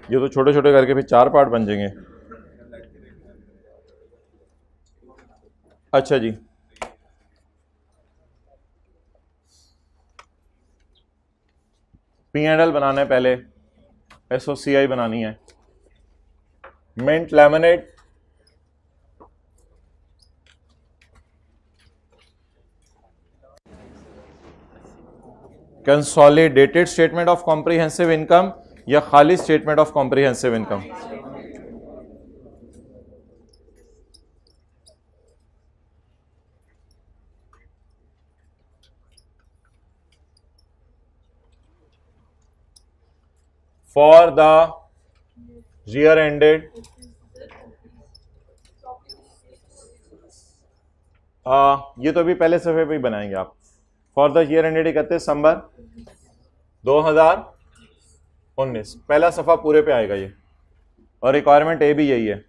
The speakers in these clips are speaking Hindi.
ये तो छोटे छोटे करके फिर 4 पार्ट बन जाएंगे। अच्छा जी, P&L बनाना है, पहले SOCI बनानी है। Mint Lemonade, consolidated statement of comprehensive income या खाली statement of comprehensive income? For the year ended ये तो अभी पहले सफ़े पे ही बनाएंगे आप। फॉर द ईयर एंडेड 31 दिसंबर 2019, पहला सफ़ा पूरे पे आएगा ये, और रिक्वायरमेंट ए भी यही है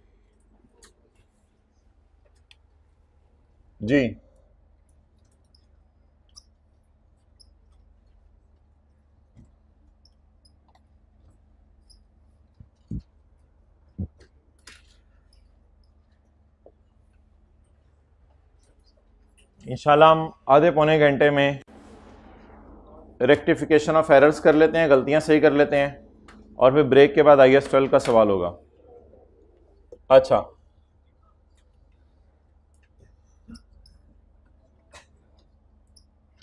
जी। इंशाल्लाह हम आधे पौने घंटे में रेक्टिफिकेशन ऑफ एरर्स कर लेते हैं, गलतियां सही कर लेते हैं, और फिर ब्रेक के बाद IAS 12 का सवाल होगा। अच्छा,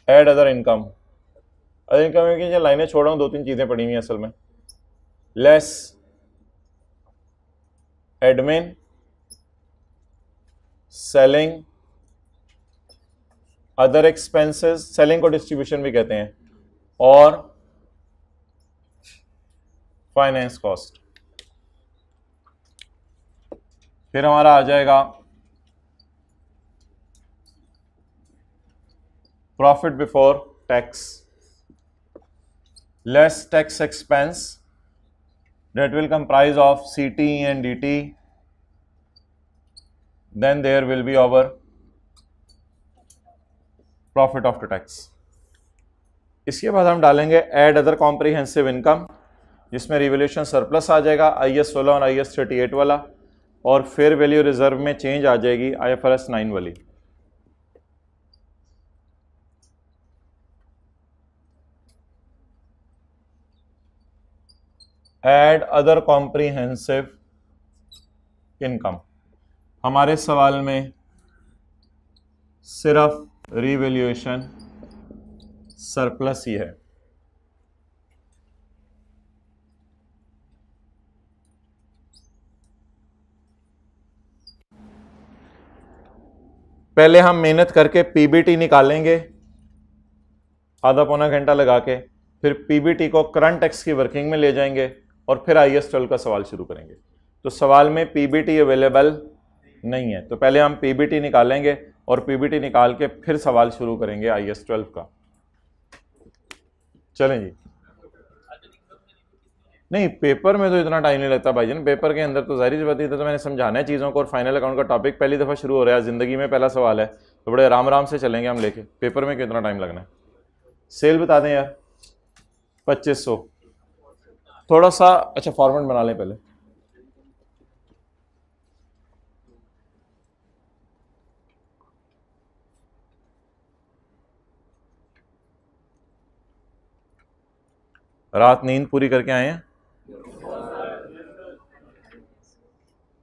add other income. Other income की लाइनें छोड़ रहा हूँ, 2-3 चीज़ें पड़ी हुई हैं असल में। Less admin, selling, other expenses, selling को डिस्ट्रीब्यूशन भी कहते हैं, और फाइनेंस कॉस्ट। फिर हमारा आ जाएगा profit before tax, less tax expense that will comprise of CTE and DT, then there will be our profit after tax। इसके बाद हम डालेंगे ऐड अदर कॉम्प्रिहेंसिव इनकम, जिसमें रिवैल्यूएशन सरप्लस आ जाएगा IAS 16 और IAS 38 वाला, और फेयर वैल्यू रिजर्व में चेंज आ जाएगी IFRS 9 वाली। ऐड अदर कॉम्प्रिहेंसिव इनकम, हमारे सवाल में सिर्फ रिवैल्यूएशन सरप्लस ही है। पहले हम मेहनत करके PBT निकालेंगे आधा पौना घंटा लगा के, फिर PBT को करंट टैक्स की वर्किंग में ले जाएंगे, और फिर IAS 12 का सवाल शुरू करेंगे। तो सवाल में PBT अवेलेबल नहीं है, तो पहले हम PBT निकालेंगे और PBT निकाल के फिर सवाल शुरू करेंगे IAS 12 का। चलें जी। नहीं, पेपर में तो इतना टाइम नहीं लगता भाईजान, पेपर के अंदर तो जाहिर सी बात है, तो मैंने समझाना है चीज़ों को, और फाइनल अकाउंट का टॉपिक पहली दफ़ा शुरू हो रहा है, ज़िंदगी में पहला सवाल है, तो बड़े आराम आराम से चलेंगे हम लेके। पेपर में कितना टाइम लगना है? सेल बता दें यार, 2500। थोड़ा सा अच्छा फॉर्मेट बना लें पहले। रात नींद पूरी करके आए हैं?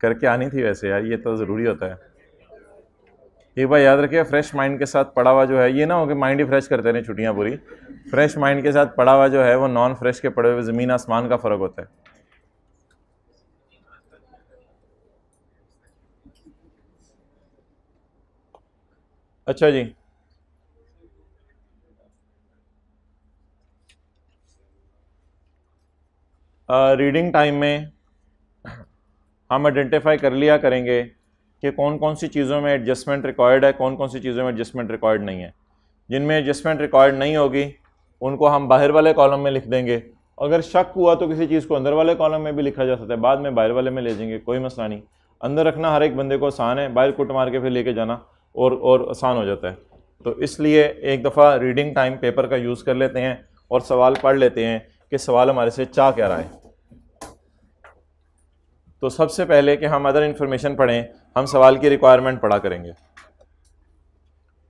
करके आनी थी वैसे यार, ये तो ज़रूरी होता है। एक बार याद रखिए, फ्रेश माइंड के साथ पढ़ा हुआ जो है, ये ना हो कि माइंड ही फ्रेश करते रहे छुट्टियां पूरी। फ्रेश माइंड के साथ पढ़ा हुआ जो है वो नॉन फ्रेश के पढ़े हुए ज़मीन आसमान का फ़र्क होता है। अच्छा जी, रीडिंग टाइम में हम आइडेंटिफाई कर लिया करेंगे कि कौन कौन सी चीज़ों में एडजस्टमेंट रिक्वायर्ड है, कौन कौन सी चीज़ों में एडजस्टमेंट रिक्वायर्ड नहीं है। जिनमें एडजस्टमेंट रिक्वायर्ड नहीं होगी उनको हम बाहर वाले कॉलम में लिख देंगे। अगर शक हुआ तो किसी चीज़ को अंदर वाले कॉलम में भी लिखा जा सकता है, बाद में बाहर वाले में ले जाएंगे, कोई मसला नहीं। अंदर रखना हर एक बंदे को आसान है, बाहर कुट मार के फिर लेके जाना और आसान हो जाता है। तो इसलिए एक दफ़ा रीडिंग टाइम पेपर का यूज़ कर लेते हैं और सवाल पढ़ लेते हैं कि सवाल हमारे से चाह क्या रहा है। तो सबसे पहले कि हम अदर इंफॉर्मेशन पढ़ें, हम सवाल की रिक्वायरमेंट पढ़ा करेंगे।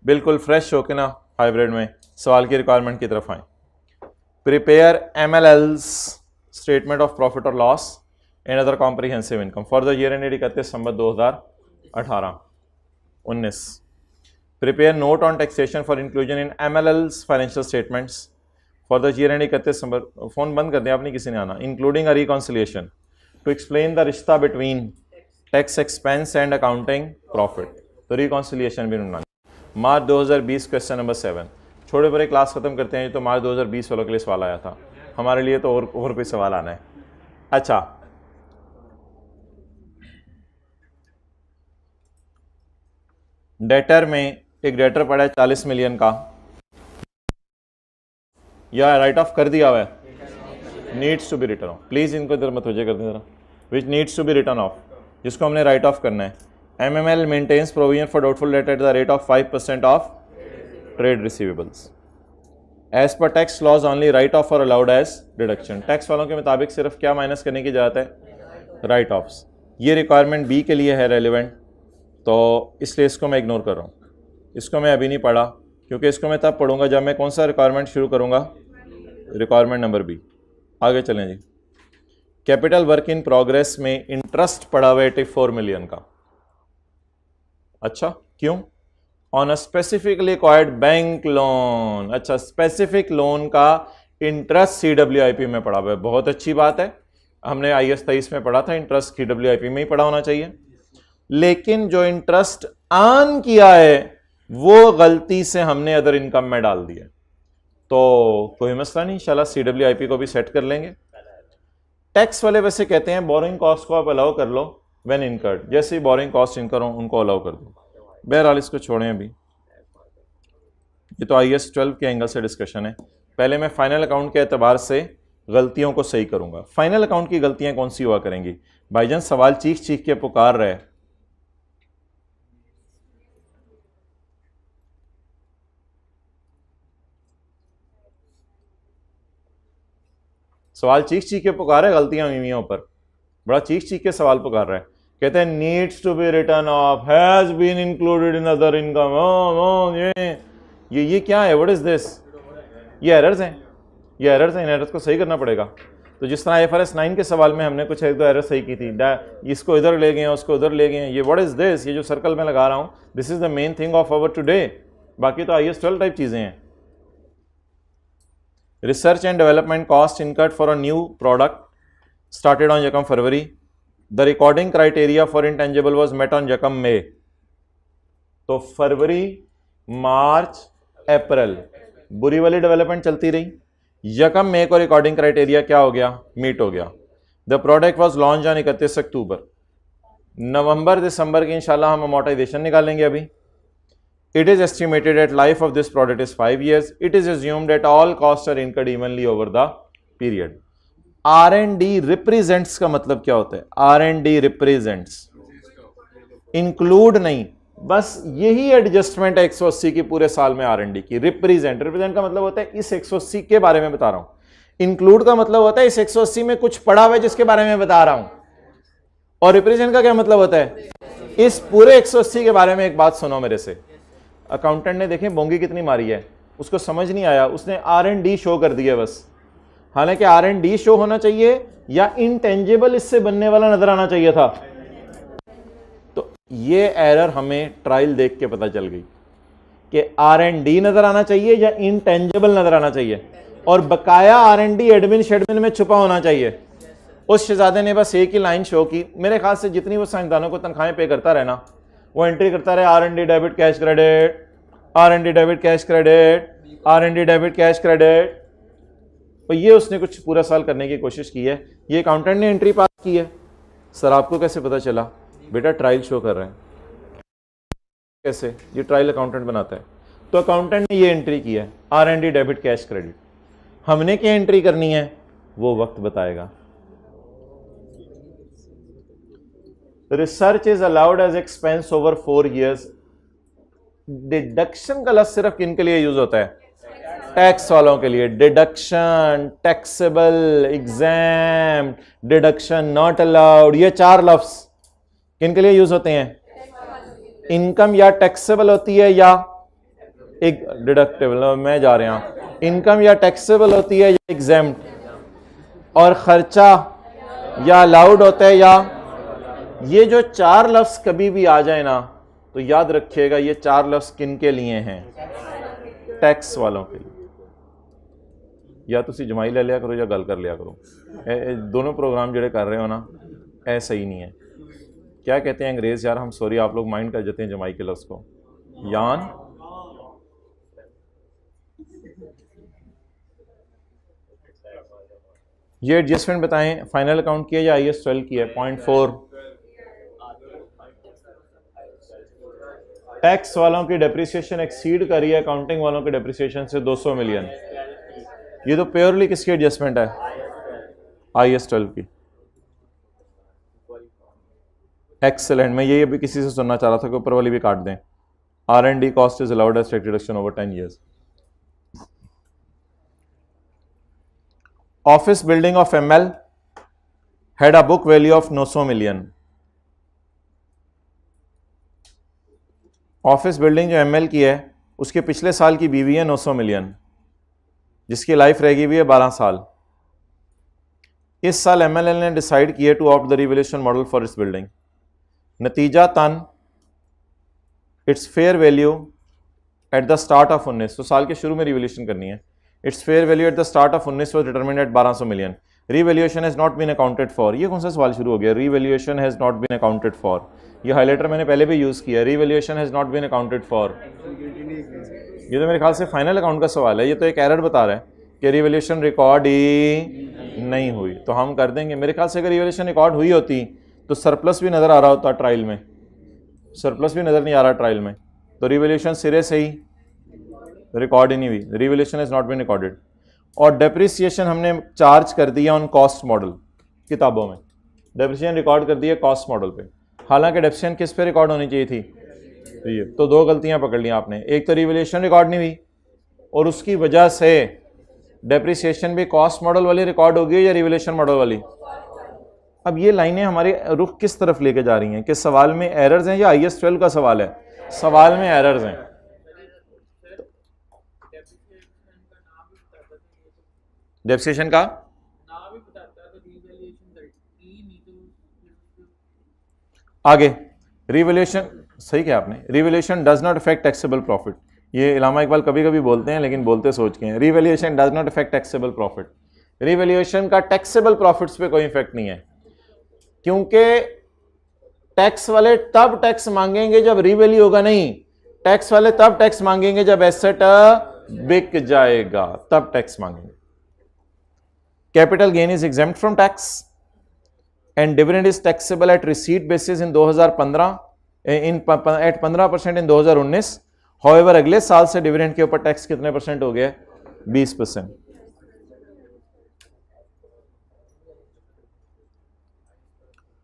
बिल्कुल फ्रेश होके ना हाइब्रिड में सवाल की रिक्वायरमेंट की तरफ आए। Prepare MLLs statement of profit और loss and other comprehensive income for the year ended 31 December 2018-19। Prepare note on taxation for inclusion in MLLs financial statements for the year ended 31 December. Phone बंद कर दिया आपने, किसी ने आना। Including a reconciliation to explain the रिश्ता between tax expense and accounting profit. तो रिकॉन्सिलिएशन भी उन्होंने। March 2020 question number 7। छोटे बड़े क्लास खत्म करते हैं। तो मार्च 2020 वालों के लिए सवाल आया था, हमारे लिए तो और कोई सवाल आना है। अच्छा, डेटर में एक डेटर पड़ा है 40 मिलियन का, या राइट ऑफ कर दिया हुआ है, needs to be written off. Please इनको इधर मत वजह कर दें जरा, which needs to be written off, जिसको हमने राइट ऑफ करना है। MML maintains provision for doubtful debt at the rate of 5% of trade receivables. As per tax laws only write off are allowed as deduction. Tax वालों के मुताबिक सिर्फ क्या माइनस करने की जरूरत है, राइट ऑफ्स। ये रिक्वायरमेंट बी के लिए है रेलिवेंट, तो इसलिए इसको मैं इग्नोर कर रहा हूँ। इसको मैं अभी नहीं पढ़ा, क्योंकि इसको मैं तब पढ़ूंगा जब मैं कौन सा रिक्वायरमेंट शुरू करूंगा, रिक्वायरमेंट नंबर बी। आगे चलें जी। कैपिटल वर्क इन प्रोग्रेस में इंटरेस्ट पड़ा हुआ 84 मिलियन का। अच्छा, क्यों? On a specifically acquired bank loan. अच्छा, स्पेसिफिक लोन का इंटरेस्ट CWIP में पड़ा हुआ है। बहुत अच्छी बात है, हमने IAS 23 में पढ़ा था, इंटरेस्ट CWIP में ही पड़ा होना चाहिए। लेकिन जो इंटरेस्ट अर्न किया है वो गलती से हमने अदर इनकम में डाल दिया, तो कोई मसला नहीं, इंशाल्लाह CWIP को भी सेट कर लेंगे। टैक्स वाले वैसे कहते हैं बोरिंग कॉस्ट को आप अलाउ कर लो व्हेन इनकर्ड, जैसे ही बोरिंग कॉस्ट इनकर हो उनको अलाउ कर दो। बहरहाल इसको छोड़ें अभी, ये तो IAS 12 के एंगल से डिस्कशन है। पहले मैं फाइनल अकाउंट के एतबार से गलतियों को सही करूंगा। फाइनल अकाउंट की गलतियां कौन सी हुआ करेंगी? भाईजान सवाल चीख चीख के पुकार रहे, सवाल चीख चीख के पुकार है, गलतियां हुई ऊपर, बड़ा चीख चीख के सवाल पुकार रहा है। कहते हैं needs to be written off, has been included in other income. ये क्या है? What is this? ये एरर्स हैं, ये एरर्स हैं, इन एरर्स को सही करना पड़ेगा। तो जिस तरह IFRS 9 के सवाल में हमने कुछ एक दो एरर सही की थी, इसको इधर ले गए, उसको उधर ले गए, ये व्हाट इज दिस? ये जो सर्कल में लगा रहा हूं, this is the main thing of our today. बाकी तो IAS 12 टाइप चीजें हैं। Research and development cost incurred for a new product started on Jakam February. The recording criteria for intangible was met on Jakam May. तो फरवरी, मार्च, अप्रैल बुरी वाली डेवलपमेंट चलती रही। यकम मई को रिकॉर्डिंग क्राइटेरिया क्या हो गया? मीट हो गया। The product was launch on 31 अक्टूबर। नवंबर दिसंबर की इंशाल्लाह हम अमोर्टाइजेशन निकालेंगे। अभी it is estimated that life of this product is 5 years. It is assumed that all costs are incurred evenly over the period. R&D represents का मतलब क्या होता है? R&D represents, इंक्लूड नहीं, बस यही एडजस्टमेंट है 180 की पूरे साल में R&D की। रिप्रेजेंट का मतलब होता है इस 180 के बारे में बता रहा हूं। इंक्लूड का मतलब होता है इस 180 में कुछ पड़ा हुआ है जिसके बारे में बता रहा हूं। और रिप्रेजेंट का क्या मतलब होता है? इस पूरे 180 के बारे में एक बात सुनो मेरे से। अकाउंटेंट ने देखें बोंगी कितनी मारी है, उसको समझ नहीं आया, उसने R&D शो कर दिया बस। हालांकि R&D शो होना चाहिए या इंटेंजिबल इससे बनने वाला नजर आना चाहिए था। तो ये एरर हमें ट्रायल देख के पता चल गई कि R&D नजर आना चाहिए या इंटेंजिबल नजर आना चाहिए, और बकाया R&D एडमिन शेडमिन में छुपा होना चाहिए। उस शहजादे ने बस एक ही लाइन शो की। मेरे ख्याल से जितनी वो साइंसदानों को तनख्वाहें पे करता रहे ना, वो एंट्री करता रहे R&D debit cash credit, R&D debit cash credit, R&D debit cash credit. तो ये उसने कुछ पूरा साल करने की कोशिश की है। ये अकाउंटेंट ने एंट्री पास की है। सर आपको कैसे पता चला? बेटा ट्रायल शो कर रहे हैं। कैसे? ये ट्रायल अकाउंटेंट बनाता है। तो अकाउंटेंट ने ये एंट्री की है R&D डेबिट कैश क्रेडिट। हमने क्या एंट्री करनी है वो वक्त बताएगा। Research is allowed as expense over 4 years। Deduction का लफ्ज सिर्फ किन के लिए यूज होता है? टैक्स वालों के लिए deduction, taxable, exam, deduction, not allowed, ये चार लफ्ज किन के लिए यूज होते हैं? इनकम या टैक्सेबल होती है या एक डिडक्टेबल, मैं जा रहा हूं, इनकम या टैक्सेबल होती है या एग्जाम, और खर्चा या अलाउड होता है या, ये जो चार लफ्ज कभी भी आ जाए ना तो याद रखिएगा ये चार लफ्ज किन के लिए हैं? टैक्स वालों के लिए। या तुसी जमाई ले लिया करो या गल कर लिया करो, दोनों प्रोग्राम जोड़े कर रहे हो ना ऐसा ही नहीं है। क्या कहते हैं अंग्रेज यार, हम सॉरी आप लोग माइंड कर जाते हैं जमाई के लफ्ज को, यान ये एडजस्टमेंट बताएं, फाइनल अकाउंट किया या IAS 12 की है? 0.4। टैक्स वालों की डेप्रिसिएशन एक्सीड करी है अकाउंटिंग वालों की डेप्रिसिएशन से 200 मिलियन। ये तो प्योरली किसकी एडजस्टमेंट है? IAS 12 की। एक्सेलेंट, मैं ये भी किसी से सुनना चाह रहा था कि ऊपर वाली भी काट दें। R&D cost is allowed as tax deduction over 10 years। Office building of ML had a book value of 900 million. Office building जो ML की है उसके पिछले साल की बीवी है 900 मिलियन, जिसकी लाइफ रहेगी भी है 12 साल। इस साल MLL ने डिसाइड किया to opt the revaluation model for its building. नतीजा तन its fair value at the start of 19, तो साल के शुरू में रिवैल्यूएशन करनी है। Its fair value at the start of 19 was determined at 1200 million. Revaluation has not been accounted for, ये कौन सा सवाल शुरू हो गया? Revaluation has not been accounted for, ये हाईलाइटर मैंने पहले भी यूज किया। Revaluation has not been accounted for, ये तो मेरे ख्याल से फाइनल अकाउंट का सवाल है। ये तो एक एरर बता रहा है कि रिवैल्यूएशन रिकॉर्ड ही नहीं हुई, तो हम कर देंगे। मेरे ख्याल से अगर रिवैल्यूएशन रिकॉर्ड हुई होती तो सरप्लस भी नजर आ रहा होता ट्रायल में, सरप्लस भी नजर नहीं आ रहा ट्रायल में, तो रिवैल्यूएशन सिरे से ही रिकॉर्ड ही नहीं हुई। Revaluation has not been recorded. और डेप्रिसिएशन हमने चार्ज कर दिया ऑन कॉस्ट मॉडल, किताबों में डेप्रिसिएशन रिकॉर्ड कर दिया कॉस्ट मॉडल पे, हालांकि डेप्रिसिएशन किस पे रिकॉर्ड होनी चाहिए थी? तो ये तो दो गलतियां पकड़ ली आपने, एक तो रिवैल्यूएशन रिकॉर्ड नहीं हुई और उसकी वजह से डेप्रिसिएशन भी कॉस्ट मॉडल वाली रिकॉर्ड होगी या रिवैल्यूएशन मॉडल वाली। अब ये लाइनें हमारे रुख किस तरफ लेके जा रही हैं कि सवाल में एरर्स हैं या IAS 12 का सवाल है? सवाल में एरर्स हैं। डेप्रिसिएशन का आगे रिवैल्यूएशन, सही कहा आपने, revaluation does not affect taxable profit. ये इलामा इकबाल कभी कभी बोलते हैं लेकिन बोलते सोच के हैं। Revaluation does not affect taxable profit, revaluation का टैक्सेबल प्रॉफिट्स पे कोई इफेक्ट नहीं है, क्योंकि टैक्स वाले तब टैक्स मांगेंगे जब रिवैल्यू होगा, नहीं, टैक्स वाले तब टैक्स मांगेंगे जब एसेट बिक जाएगा, तब टैक्स मांगेंगे। Capital gain is exempt from tax and dividend is taxable at receipt basis in 2015 at 15% in 2019। However अगले साल से डिविडेंड के ऊपर टैक्स कितने परसेंट हो गया? 20%।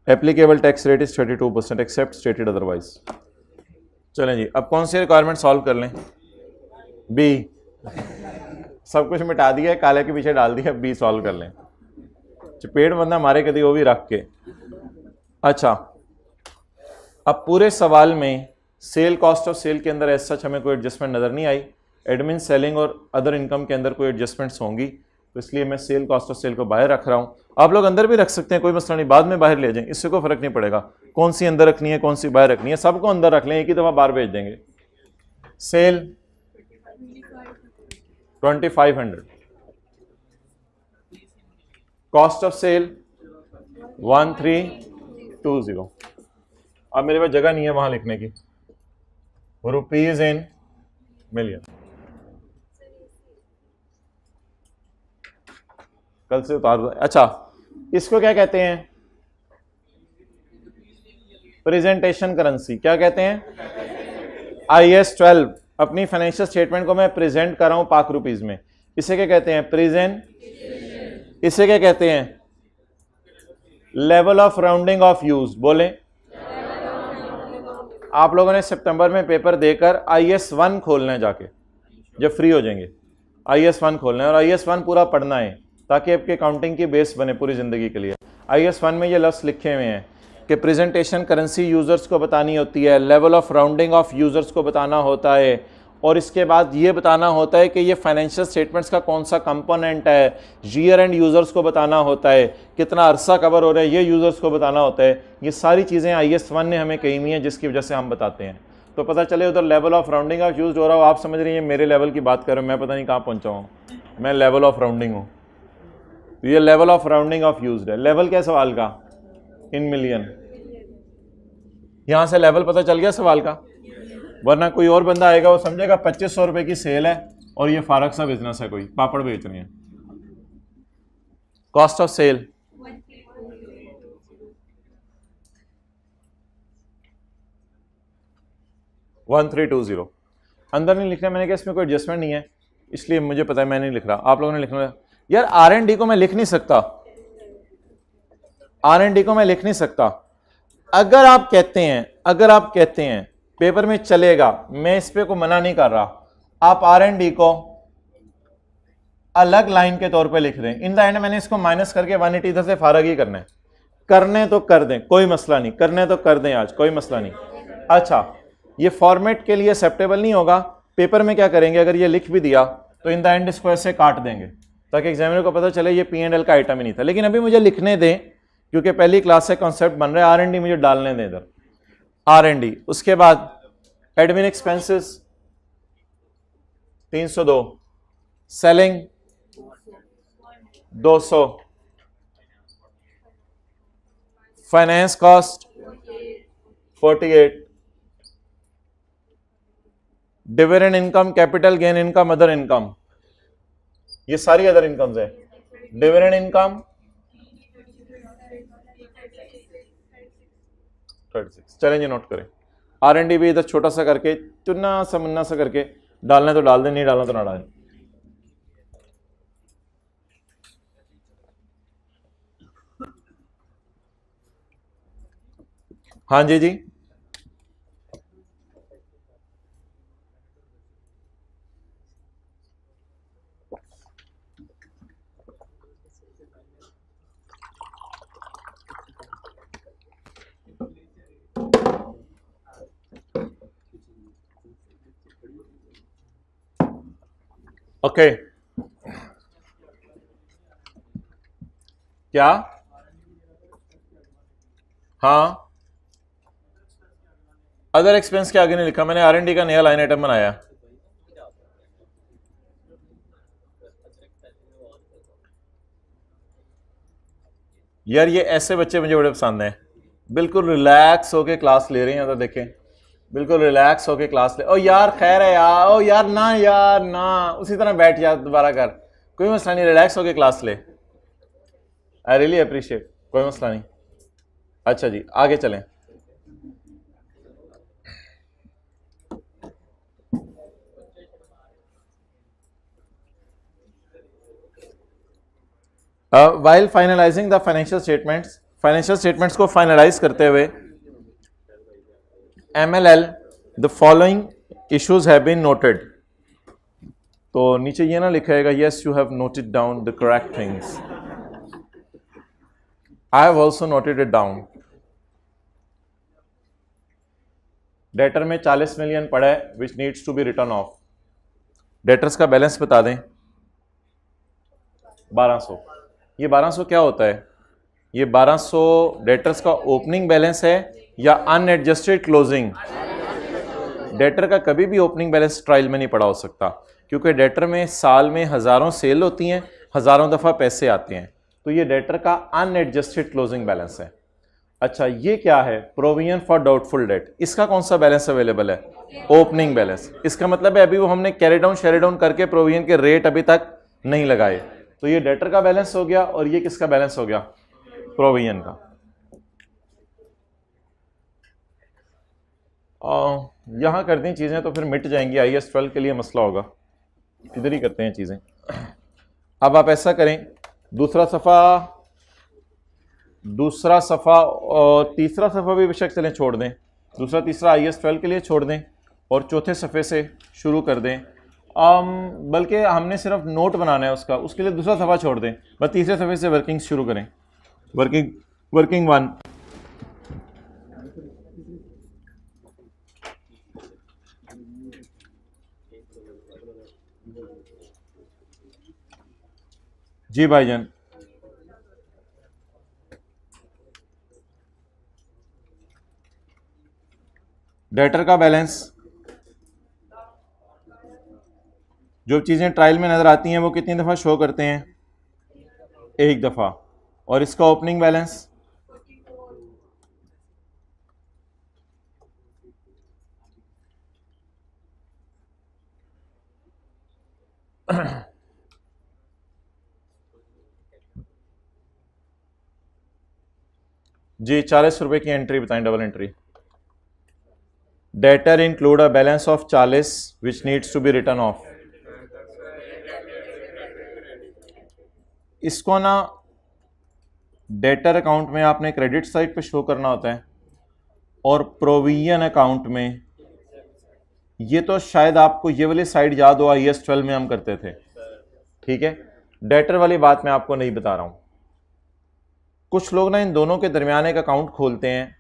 Applicable tax rate is 32% except stated otherwise. चलें जी, अब कौन सी रिक्वायरमेंट सॉल्व कर लें? बी, सब कुछ मिटा दिया, काले के पीछे डाल दिया, बी सॉल्व कर लें। चपेट बंदा मारे कभी वो भी रख के। अच्छा, अब पूरे सवाल में सेल कॉस्ट ऑफ सेल के अंदर ऐसा सच हमें कोई एडजस्टमेंट नजर नहीं आई। एडमिन सेलिंग और अदर इनकम के अंदर कोई एडजस्टमेंट्स होंगी, तो इसलिए मैं सेल कॉस्ट ऑफ सेल को बाहर रख रहा हूँ। आप लोग अंदर भी रख सकते हैं, कोई मसला नहीं, बाद में बाहर ले जाएं, इससे कोई फर्क नहीं पड़ेगा कौन सी अंदर रखनी है कौन सी बाहर रखनी है, सबको अंदर रख लें, एक ही दफा बाहर भेज देंगे। Sale 2500, cost of sale 1320। अब मेरे पास जगह नहीं है वहां लिखने की, रुपीज इन मिलियन। कल से उतार दो। अच्छा, इसको क्या कहते हैं? Presentation currency. क्या कहते हैं? IAS 12। अपनी फाइनेंशियल स्टेटमेंट को मैं प्रेजेंट कर रहा हूं पाक रुपीज में, इसे क्या कहते हैं? प्रेजेंट। इसे क्या कहते हैं? Level of rounding off use. बोले, आप लोगों ने सितंबर में पेपर देकर IAS 1 खोलना है जाके, जब फ्री हो जाएंगे। IS1 खोलना है और IS1 पूरा पढ़ना है ताकि आपके अकाउंटिंग की बेस बने पूरी ज़िंदगी के लिए। IS1 में ये लफ्ज़ लिखे हुए हैं कि प्रेजेंटेशन करेंसी यूज़र्स को बतानी होती है, level of rounding off users को बताना होता है, और इसके बाद ये बताना होता है कि ये फाइनेंशियल स्टेटमेंट्स का कौन सा कंपोनेंट है, ईयर एंड यूज़र्स को बताना होता है, कितना अरसा कवर हो रहा है ये यूज़र्स को बताना होता है। ये सारी चीज़ें IS1 ने हमें कही हुई हैं जिसकी वजह से हम बताते हैं। तो पता चले उधर level of rounding off use हो रहा हो, आप समझ रही हैं मेरे लेवल की बात कर रहे हो, मैं पता नहीं कहाँ पहुँचा हूँ, मैं लेवल ऑफ राउंडिंग हूँ। तो ये level of rounding off used है। लेवल क्या सवाल का? In million. यहाँ से लेवल पता चल गया सवाल का, वरना कोई और बंदा आएगा वो समझेगा 2500 रुपए की सेल है और ये फारक सा बिजनेस है, कोई पापड़ बेच रहे हैं। Cost of sale 1320। अंदर नहीं लिखना, मैंने कहा इसमें कोई एडजस्टमेंट नहीं है इसलिए मुझे पता है मैं नहीं लिख रहा, आप लोगों ने लिखना है। यार R&D को मैं लिख नहीं सकता, R&D को मैं लिख नहीं सकता। अगर आप कहते हैं पेपर में चलेगा, मैं इस पे को मना नहीं कर रहा, आप R&D को अलग लाइन के तौर पे लिख दें। इन द एंड मैंने इसको माइनस करके 180 इधर से फारग ही करना है, करने तो कर दें कोई मसला नहीं, करने तो कर दें आज कोई मसला नहीं। अच्छा ये फॉर्मेट के लिए एक्सेप्टेबल नहीं होगा, पेपर में क्या करेंगे अगर ये लिख भी दिया तो इन द एंड इसको ऐसे काट देंगे ताकि एग्जामिनर को पता चले ये P&L का आइटम ही नहीं था। लेकिन अभी मुझे लिखने दें क्योंकि पहली क्लास से कॉन्सेप्ट बन रहा है, R&D मुझे डालने दें इधर R&D। उसके बाद admin expenses 302, selling 200, finance cost 48, dividend income, capital gain income, other income, ये सारी अदर इनकम्स है। डिविडेंड इनकम 36, चलेंगे नोट करें। R&D भी इधर छोटा सा करके चुन्ना सा मुन्ना सा करके डालना तो डाल दें, नहीं डालना तो ना डालें। हाँ जी जी ओके क्या? हाँ अदर एक्सपेंस के आगे नहीं लिखा मैंने, R&D का नया लाइन आइटम बनाया। यार ये ऐसे बच्चे मुझे बड़े पसंद हैं, बिल्कुल रिलैक्स होके क्लास ले रहे हैं। तो देखें बिल्कुल रिलैक्स होके क्लास ले। ओ यार खैर है यार, ओ यार ना यार ना, उसी तरह बैठ जा, दोबारा कर, कोई मसला नहीं, रिलैक्स होके क्लास ले। आई रियली अप्रिशिएट, कोई मसला नहीं। अच्छा जी आगे चलें। While finalising the financial statements को फाइनलाइज करते हुए MLL the following issues have been noted. तो नीचे ये ना लिखेगा yes you have noted down the correct things, I have also noted it down. Debtor में 40 मिलियन पड़ा है which needs to be written off. Debtors का बैलेंस बता दें 1200। ये 1200 क्या होता है? ये 1200 डेटर्स का ओपनिंग बैलेंस है या अनएडजस्टेड क्लोजिंग? डेटर का कभी भी ओपनिंग बैलेंस ट्रायल में नहीं पड़ा हो सकता क्योंकि डेटर में साल में हजारों सेल होती हैं, हजारों दफा पैसे आते हैं, तो ये डेटर का अनएडजस्टेड क्लोजिंग बैलेंस है। अच्छा ये क्या है? Provision for doubtful date. इसका कौन सा बैलेंस अवेलेबल है? Opening balance. इसका मतलब है अभी वो हमने कैरी डाउन शेरी डाउन करके प्रोविजन के रेट अभी तक नहीं लगाए, तो ये डेटर का बैलेंस हो गया और ये किसका बैलेंस हो गया? प्रोविजन का। यहां कर दी चीजें तो फिर मिट जाएंगी, IAS 12 के लिए मसला होगा, इधर ही करते हैं चीजें। अब आप ऐसा करें, दूसरा सफ़ा और तीसरा सफ़ा भी बेशक चलें छोड़ दें, दूसरा तीसरा IAS 12 के लिए छोड़ दें और चौथे सफ़े से शुरू कर दें बल्कि हमने सिर्फ नोट बनाना है उसका, उसके लिए दूसरा सफ़ा छोड़ दें, बस तीसरे सफ़े से वर्किंग शुरू करें। वर्किंग 1। जी भाईजान। डेटर का बैलेंस, जो चीज़ें ट्रायल में नज़र आती हैं वो कितनी दफ़ा शो करते हैं? एक दफ़ा। और इसका ओपनिंग बैलेंस? जी 40 रुपए की एंट्री बताएं, double entry. Debtor include a balance of 40 which needs to be written off. इसको ना डेटर अकाउंट में आपने क्रेडिट साइड पे शो करना होता है, और प्रोविजन अकाउंट में, ये तो शायद आपको ये वाली साइड याद हो, IAS 12 में हम करते थे, ठीक है। डेटर वाली बात मैं आपको नहीं बता रहा हूं। कुछ लोग ना इन दोनों के दरमियान एक अकाउंट खोलते हैं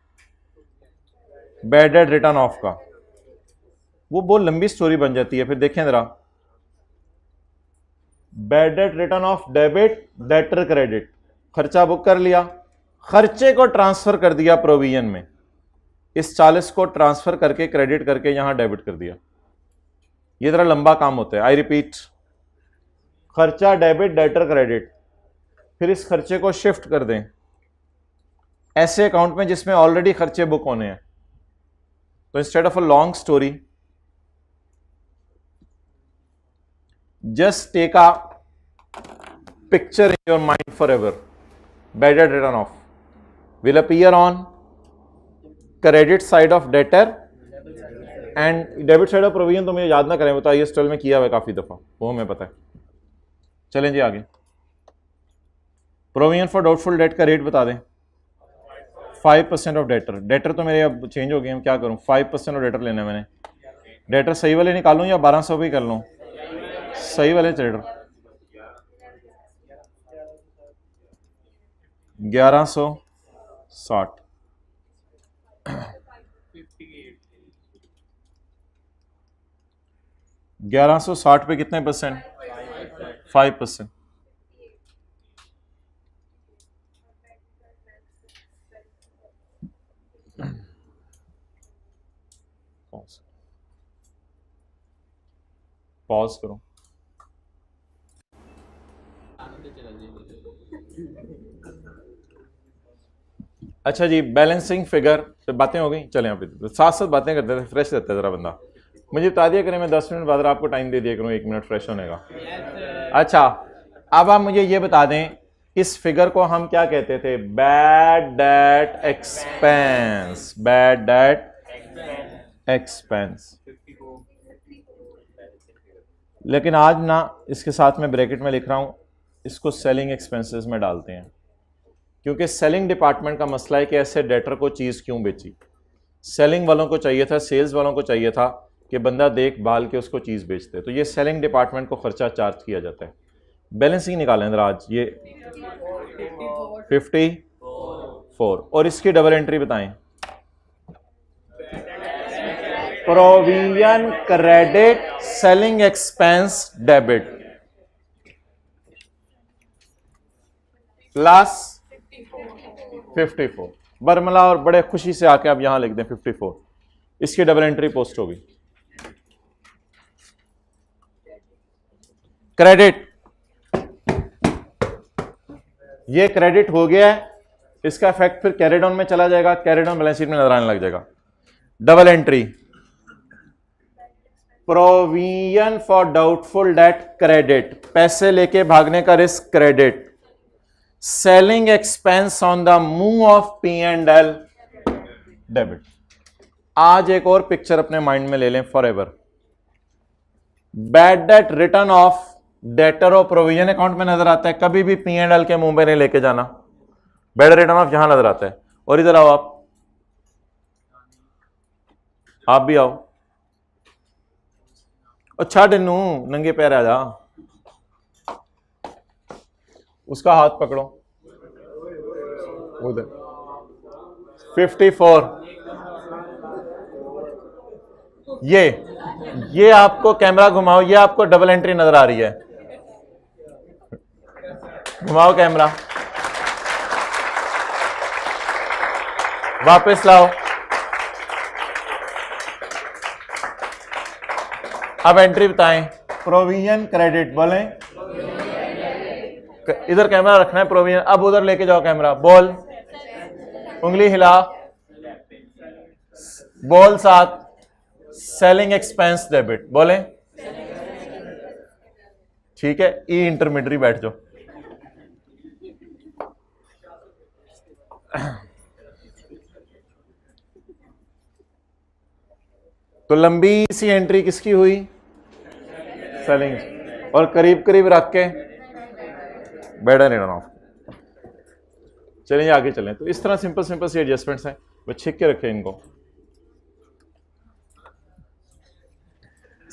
बैड डेट रिटर्न ऑफ का, वो बहुत लंबी स्टोरी बन जाती है। फिर देखें जरा, bad debt return of debit, debtor credit, खर्चा बुक कर लिया, खर्चे को ट्रांसफर कर दिया प्रोविजन में, इस 40 को ट्रांसफर करके क्रेडिट करके यहां डेबिट कर दिया। ये जरा लंबा काम होता है। आई रिपीट, खर्चा डेबिट, डेटर क्रेडिट, फिर इस खर्चे को शिफ्ट कर दें ऐसे अकाउंट में जिसमें ऑलरेडी खर्चे बुक होने हैं। तो instead of a long story, just take a picture in your mind forever. Bad debt written off will appear on credit side of debtor and debit side of provision। तो मुझे याद ना करें, वो तो IAS 12 में किया हुआ है काफी दफा, वो हमें पता है। चलें जी आगे। प्रोविजन फॉर डाउटफुल डेट का रेट बता दें। 5% ऑफ डेटर। डेटर तो मेरे अब चेंज हो गए, हम क्या करूं? 5% ऑफ डेटर लेना है मैंने। डेटर सही वाले निकालूं या 1200 भी कर लूं? सही वाले ट्रेडर 1160। 1160 पे कितने परसेंट? 5%। पॉज करो। अच्छा जी, बैलेंसिंग फिगर पे बातें हो गई। चलें आप साथ साथ बातें करते थे, फ्रेश रहता है जरा बंदा। मुझे बता दिया करें, मैं 10 मिनट बाद आपको टाइम दे दिया करूँ 1 मिनट फ्रेश होने का। अच्छा, अब आप मुझे ये बता दें, इस फिगर को हम क्या कहते थे? Bad debt expense. Bad debt expense. लेकिन आज ना इसके साथ में ब्रैकेट में लिख रहा हूं, इसको सेलिंग एक्सपेंसेस में डालते हैं, क्योंकि सेलिंग डिपार्टमेंट का मसला है कि ऐसे डेटर को चीज़ क्यों बेची। सेलिंग वालों को चाहिए था, सेल्स वालों को चाहिए था कि बंदा देख भाल के उसको चीज़ बेचते, तो ये सेलिंग डिपार्टमेंट को खर्चा चार्ज किया जाता है। बैलेंसिंग निकालें जरा आज। ये 54 और इसकी डबल एंट्री बताएं। Provision credit, selling expense debit plus 54। बरमला और बड़े खुशी से आके आप यहां लिख दें 54। इसकी डबल एंट्री पोस्ट होगी। क्रेडिट, ये क्रेडिट हो गया है, इसका इफेक्ट फिर कैरिड ऑन में चला जाएगा, कैरिड ऑन बैलेंस शीट में नजर आने लग जाएगा। Double entry, provision for doubtful date credit, पैसे लेके भागने का risk credit. Selling expense on the move of P&L debit. आज एक और पिक्चर अपने माइंड में ले लें for ever. Bad debt return of debtor और प्रोविजन अकाउंट में नजर आता है, कभी भी P&L के मुंह में नहीं लेके जाना। बैड रिटर्न ऑफ यहां नजर आता है। और इधर आओ, आप भी आओ। अच्छा डनू नंगे पैर आ जा, उसका हाथ पकड़ो उधर। 54। ये आपको कैमरा घुमाओ, ये आपको डबल एंट्री नजर आ रही है, घुमाओ कैमरा, वापस लाओ। अब एंट्री बताएं। प्रोविजन क्रेडिट बोलें, इधर कैमरा रखना है प्रोविजन। अब उधर लेके जाओ कैमरा, बोल, उंगली हिला, बोल साथ, सेलिंग एक्सपेंस डेबिट बोलें। ठीक है, ई इंटरमीडिएट बैठ जाओ। तो लंबी सी एंट्री किसकी हुई? सेलिंग। और करीब करीब रख के बेटर नहीं रन ऑफ। चलिए आगे चलें। तो इस तरह सिंपल सिंपल सी एडजस्टमेंट्स हैं, वो छिक के रखें इनको।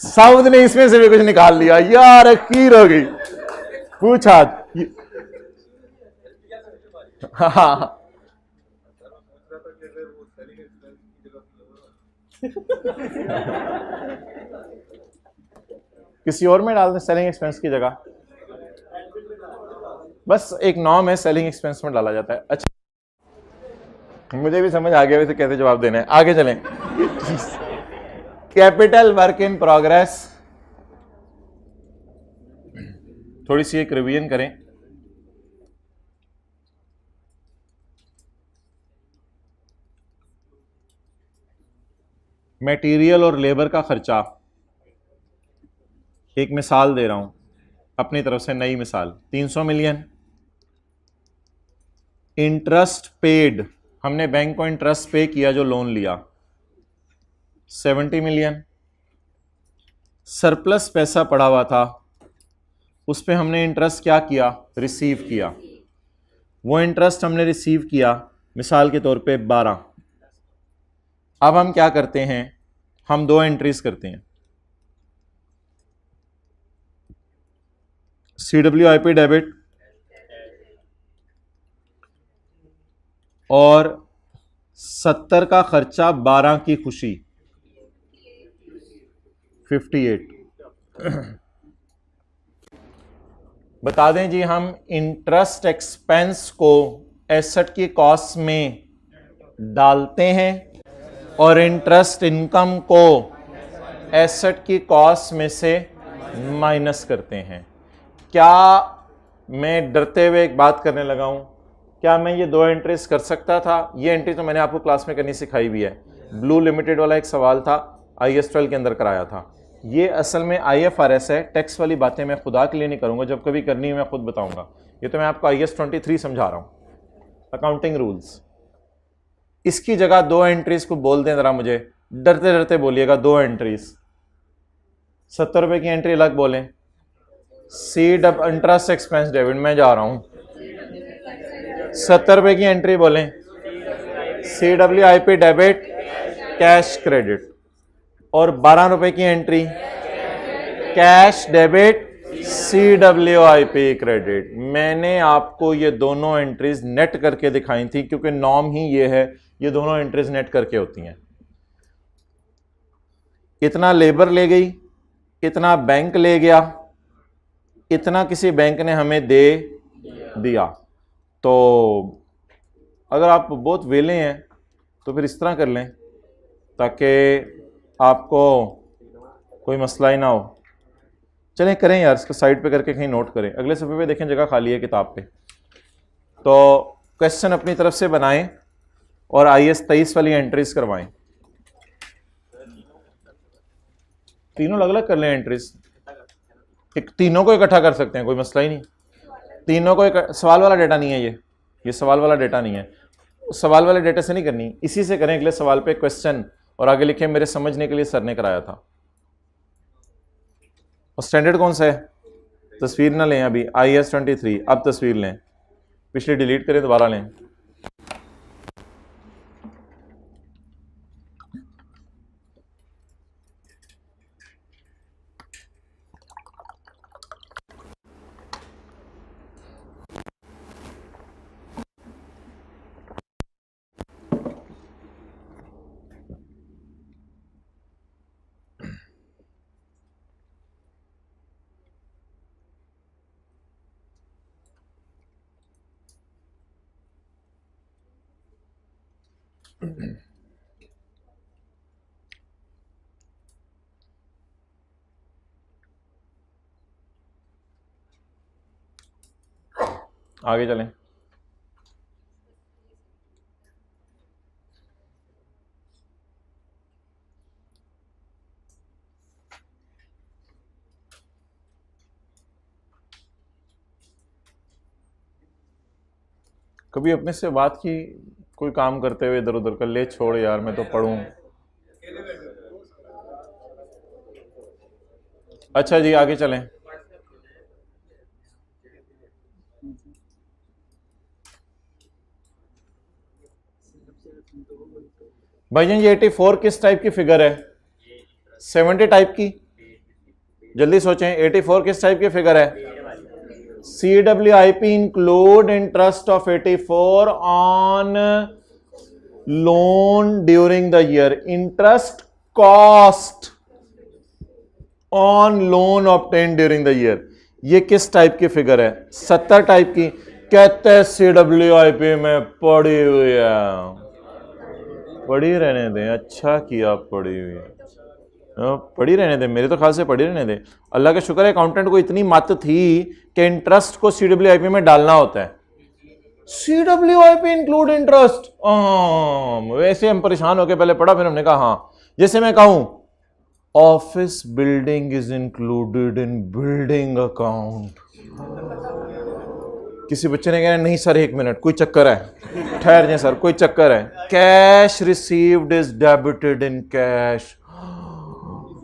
साउथ ने इसमें से भी कुछ निकाल लिया यार, खीर हो गई। पूछा हाँ किसी और में डाल दें सेलिंग एक्सपेंस की जगह, बस एक नॉर्म है, सेलिंग एक्सपेंस में डाला जाता है। अच्छा मुझे भी समझ आ गया वैसे कैसे जवाब देना है। आगे चलें। कैपिटल वर्क इन प्रोग्रेस, थोड़ी सी एक रिवीजन करें। मटेरियल और लेबर का खर्चा, एक मिसाल दे रहा हूं अपनी तरफ से, नई मिसाल, 300 मिलियन। इंटरेस्ट पेड, हमने बैंक को इंटरेस्ट पे किया जो लोन लिया, 70 मिलियन। सरप्लस पैसा पड़ा हुआ था, उस पर हमने इंटरेस्ट क्या किया? रिसीव किया। वो इंटरेस्ट हमने रिसीव किया मिसाल के तौर पे 12। अब हम क्या करते हैं? हम दो एंट्रीज करते हैं, CWIP डेबिट और 70 का खर्चा, 12 की खुशी, 58। बता दें जी, हम इंटरेस्ट एक्सपेंस को एसेट की कॉस्ट में डालते हैं और इंटरेस्ट इनकम को एसेट की कॉस्ट में से माइनस करते हैं। क्या मैं डरते हुए एक बात करने लगा हूं? क्या मैं ये दो एंट्रीज कर सकता था? ये एंट्री तो मैंने आपको क्लास में करनी सिखाई भी है। ब्लू लिमिटेड वाला एक सवाल था, IAS 12 के अंदर कराया था। ये असल में IFRS है, टैक्स वाली बातें मैं खुदा के लिए नहीं करूंगा, जब कभी करनी है मैं खुद बताऊंगा। ये तो मैं आपको IAS 23 समझा रहा हूं, अकाउंटिंग रूल्स। इसकी जगह दो एंट्रीज को बोल दें जरा, मुझे डरते डरते बोलिएगा। दो एंट्रीज, 70 रुपए की एंट्री अलग बोलें, इंटरेस्ट एक्सपेंस डेबिट, मैं जा रहा हूं, 70 रुपए की एंट्री बोलें, CWIP डेबिट, कैश क्रेडिट। और 12 रुपए की entry, cash debit, CWIP credit. मैंने आपको ये दोनों एंट्रीज नेट करके दिखाई थी, क्योंकि नॉर्म ही ये है, ये दोनों एंट्रीज नेट करके होती हैं। इतना लेबर ले गई, इतना बैंक ले गया, इतना किसी बैंक ने हमें दे दिया। तो अगर आप बहुत वेले हैं तो फिर इस तरह कर लें ताकि आपको कोई मसला ही ना हो। चलें करें यार, इसको साइड पे करके कहीं नोट करें। अगले सफ़े पे देखें, जगह खाली है किताब पे। तो क्वेश्चन अपनी तरफ से बनाएं और IAS 23 वाली एंट्रीज करवाएं। तीनों अलग अलग कर लें एंट्रीज, एक तीनों को इकट्ठा कर सकते हैं, कोई मसला ही नहीं। तीनों को सवाल वाला डेटा नहीं है, ये सवाल वाला डेटा नहीं है। सवाल वाले डेटा से नहीं करनी, इसी से करें। अगले सवाल पे क्वेश्चन और आगे लिखे मेरे समझने के लिए सर ने कराया था। और स्टैंडर्ड कौन सा है? तस्वीर ना लें अभी, IAS 23। अब तस्वीर लें, पिछली डिलीट करें, दोबारा लें। आगे चलें। कभी अपने से बात की कोई काम करते हुए इधर उधर कर ले, छोड़ यार मैं तो पढ़ूं। अच्छा जी आगे चलें। भाईजान ये 84 किस टाइप की फिगर है? 70 टाइप की। जल्दी सोचें, 84 किस टाइप की फिगर है? CWIP include interest of 84 on loan during the year. Interest cost on loan obtained during the year. ये किस टाइप की फिगर है? 70 टाइप की। कहते हैं CWIP में पड़ी हुई है। पड़ी रहने दें, अच्छा किया पड़ी हुई है, पड़ी रहने दें, मेरे तो ख्याल से पड़ी रहने दें। अल्लाह का शुक्र है अकाउंटेंट को इतनी मत थी कि इंटरेस्ट को CWIP में डालना होता है। CWIP इंक्लूड इंटरेस्ट, वैसे हम परेशान होकर पहले पढ़ा, फिर हमने कहा हाँ। जैसे मैं कहूं office building is included in building account, किसी बच्चे ने कहा नहीं सर एक मिनट कोई चक्कर है, ठहर जाए सर कोई चक्कर है। Cash received is debited in cash,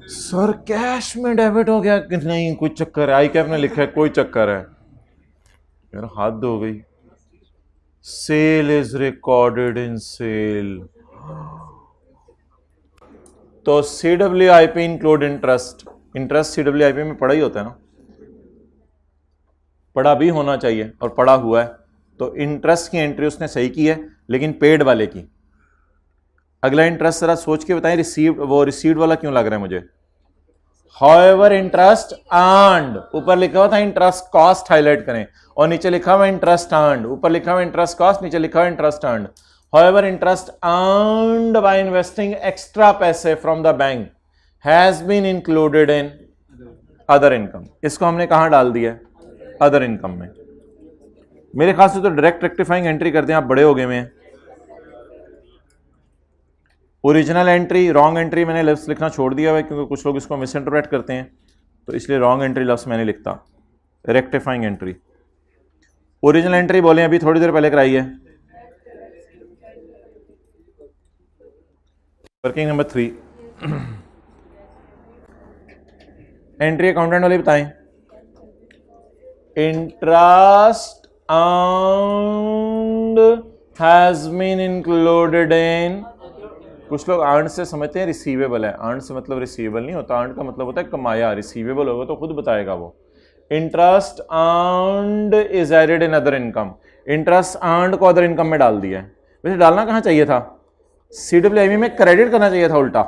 sir cash में डेबिट हो गया कि नहीं कोई चक्कर है, आई कैप ने लिखा है कोई चक्कर है, यार हाथ हो गई। Sale is recorded in sale, तो CWIP include interest, interest CWIP में पड़ा ही होता है ना, पड़ा भी होना चाहिए और पड़ा हुआ है, तो इंटरेस्ट की एंट्री उसने सही की है, लेकिन पेड वाले की। अगला इंटरेस्ट जरा सोच के बताएं, रिसीव्ड, वो रिसीव्ड वाला क्यों लग रहा है मुझे? हाउएवर इंटरेस्ट अर्न्ड, ऊपर लिखा हुआ था इंटरेस्ट कॉस्ट हाईलाइट करें, और नीचे लिखा हुआ इंटरेस्ट अर्न्ड, ऊपर लिखा हुआ इंटरेस्ट कॉस्ट, नीचे लिखा हुआ interest earned. However interest earned by investing extra पैसे from the bank has been included in other income, इसको हमने कहां डाल दिया है? अदर इनकम में। मेरे ख्याल से तो डायरेक्ट रेक्टिफाइंग एंट्री करते हैं, आप बड़े हो गए में। ओरिजिनल एंट्री, रॉन्ग एंट्री मैंने लफ्ज़ लिखना छोड़ दिया है क्योंकि कुछ लोग इसको मिस इंटरप्रेट करते हैं, तो इसलिए रॉन्ग एंट्री लफ्ज़ मैंने लिखता, रेक्टिफाइंग एंट्री। ओरिजिनल एंट्री बोले अभी थोड़ी देर पहले कराई है। वर्किंग नंबर 3 एंट्री अकाउंटेंट वाले बताएं। Interest earned has been included in, कुछ लोग अर्न से समझते हैं रिसीवेबल है, अर्न से मतलब रिसीवेबल नहीं होता, अर्न का मतलब होता है कमाया, रिसीवेबल होगा तो खुद बताएगा वो। Interest earned is added in other income, interest earned को अदर इनकम में डाल दिया है। वैसे डालना कहाँ चाहिए था? CWIP में क्रेडिट करना चाहिए था उल्टा,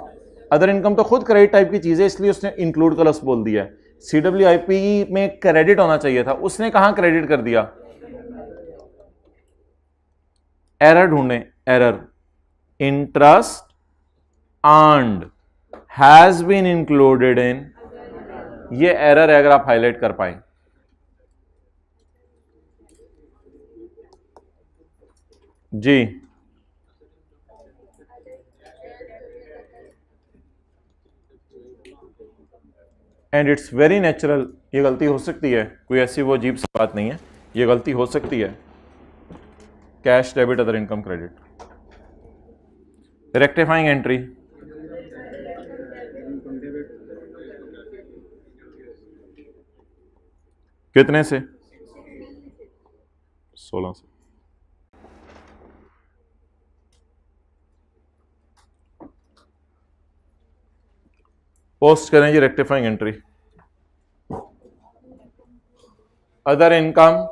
अदर इनकम तो खुद क्रेडिट टाइप की चीज़ है, इसलिए उसने इंक्लूड का लफ्ज़ बोल दिया है। CWIP में क्रेडिट होना चाहिए था, उसने कहाँ क्रेडिट कर दिया? एरर ढूंढें, error. Interest earned has been included in, ये एरर है अगर आप हाईलाइट कर पाए। जी एंड इट्स वेरी नेचुरल, ये गलती हो सकती है, कोई ऐसी वो अजीब सी बात नहीं है, ये गलती हो सकती है। Cash debit other income credit. Rectifying entry, कितने से? 16 से। पोस्ट करें जी rectifying entry. Other income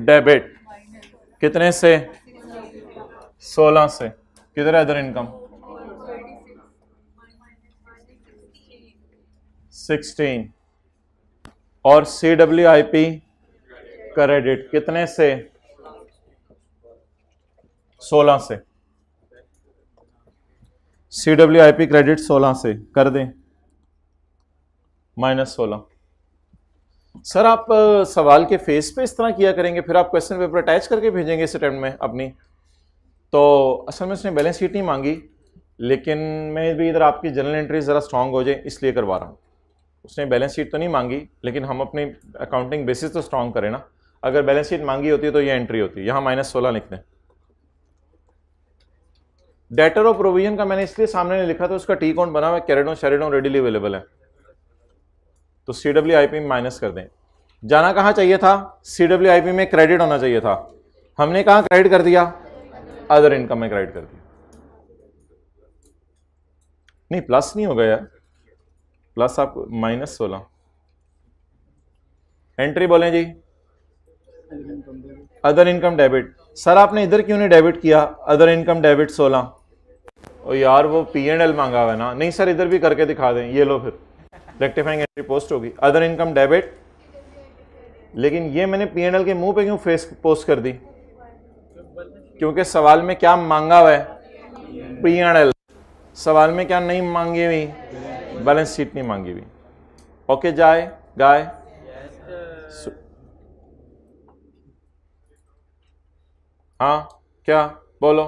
debit कितने से? 16 से। किधर है अदर इनकम? 16। और CWIP क्रेडिट कितने से? 16 से। CWIP क्रेडिट 16 से कर दें -16। सर आप सवाल के फेस पे इस तरह किया करेंगे, फिर आप क्वेश्चन पेपर अटैच करके भेजेंगे इस अटेम्प्ट में अपनी। तो असल में उसने बैलेंस शीट नहीं मांगी, लेकिन मैं भी इधर आपकी जनरल एंट्री ज़रा स्ट्रांग हो जाए इसलिए करवा रहा हूँ। उसने बैलेंस शीट तो नहीं मांगी, लेकिन हम अपनी अकाउंटिंग बेसिस तो स्ट्रांग करें ना। अगर बैलेंस शीट मांगी होती तो ये एंट्री होती, यहाँ -16 लिख दें। डेटर ऑफ प्रोविजन का मैंने इसलिए सामने नहीं लिखा, तो उसका टी काउंट बना हुआ है, कैरेडोन शेरिडोन रेडिली अवेलेबल है, तो CWIP में माइनस कर दें। जाना कहाँ चाहिए था? CWIP में क्रेडिट होना चाहिए था, हमने कहाँ क्रेडिट कर दिया? अदर इनकम में क्रेडिट कर दिया। नहीं प्लस नहीं होगा यार, प्लस आप -16 एंट्री बोलें जी। Other income debit. सर आपने इधर क्यों नहीं डेबिट किया? Other income debit 16। ओ यार वो P&L मांगा हुआ है ना। नहीं सर इधर भी करके दिखा दें, ये लो फिर रेक्टिफाइंग एंट्री पोस्ट होगी अदर इनकम डेबिट। लेकिन ये मैंने P&L के मुंह पे क्यों फेस पोस्ट कर दी? क्योंकि सवाल में क्या मांगा हुआ है? P&L। सवाल में क्या नहीं मांगी हुई? बैलेंस शीट नहीं मांगी हुई। ओके जाए गाय। हाँ क्या बोलो?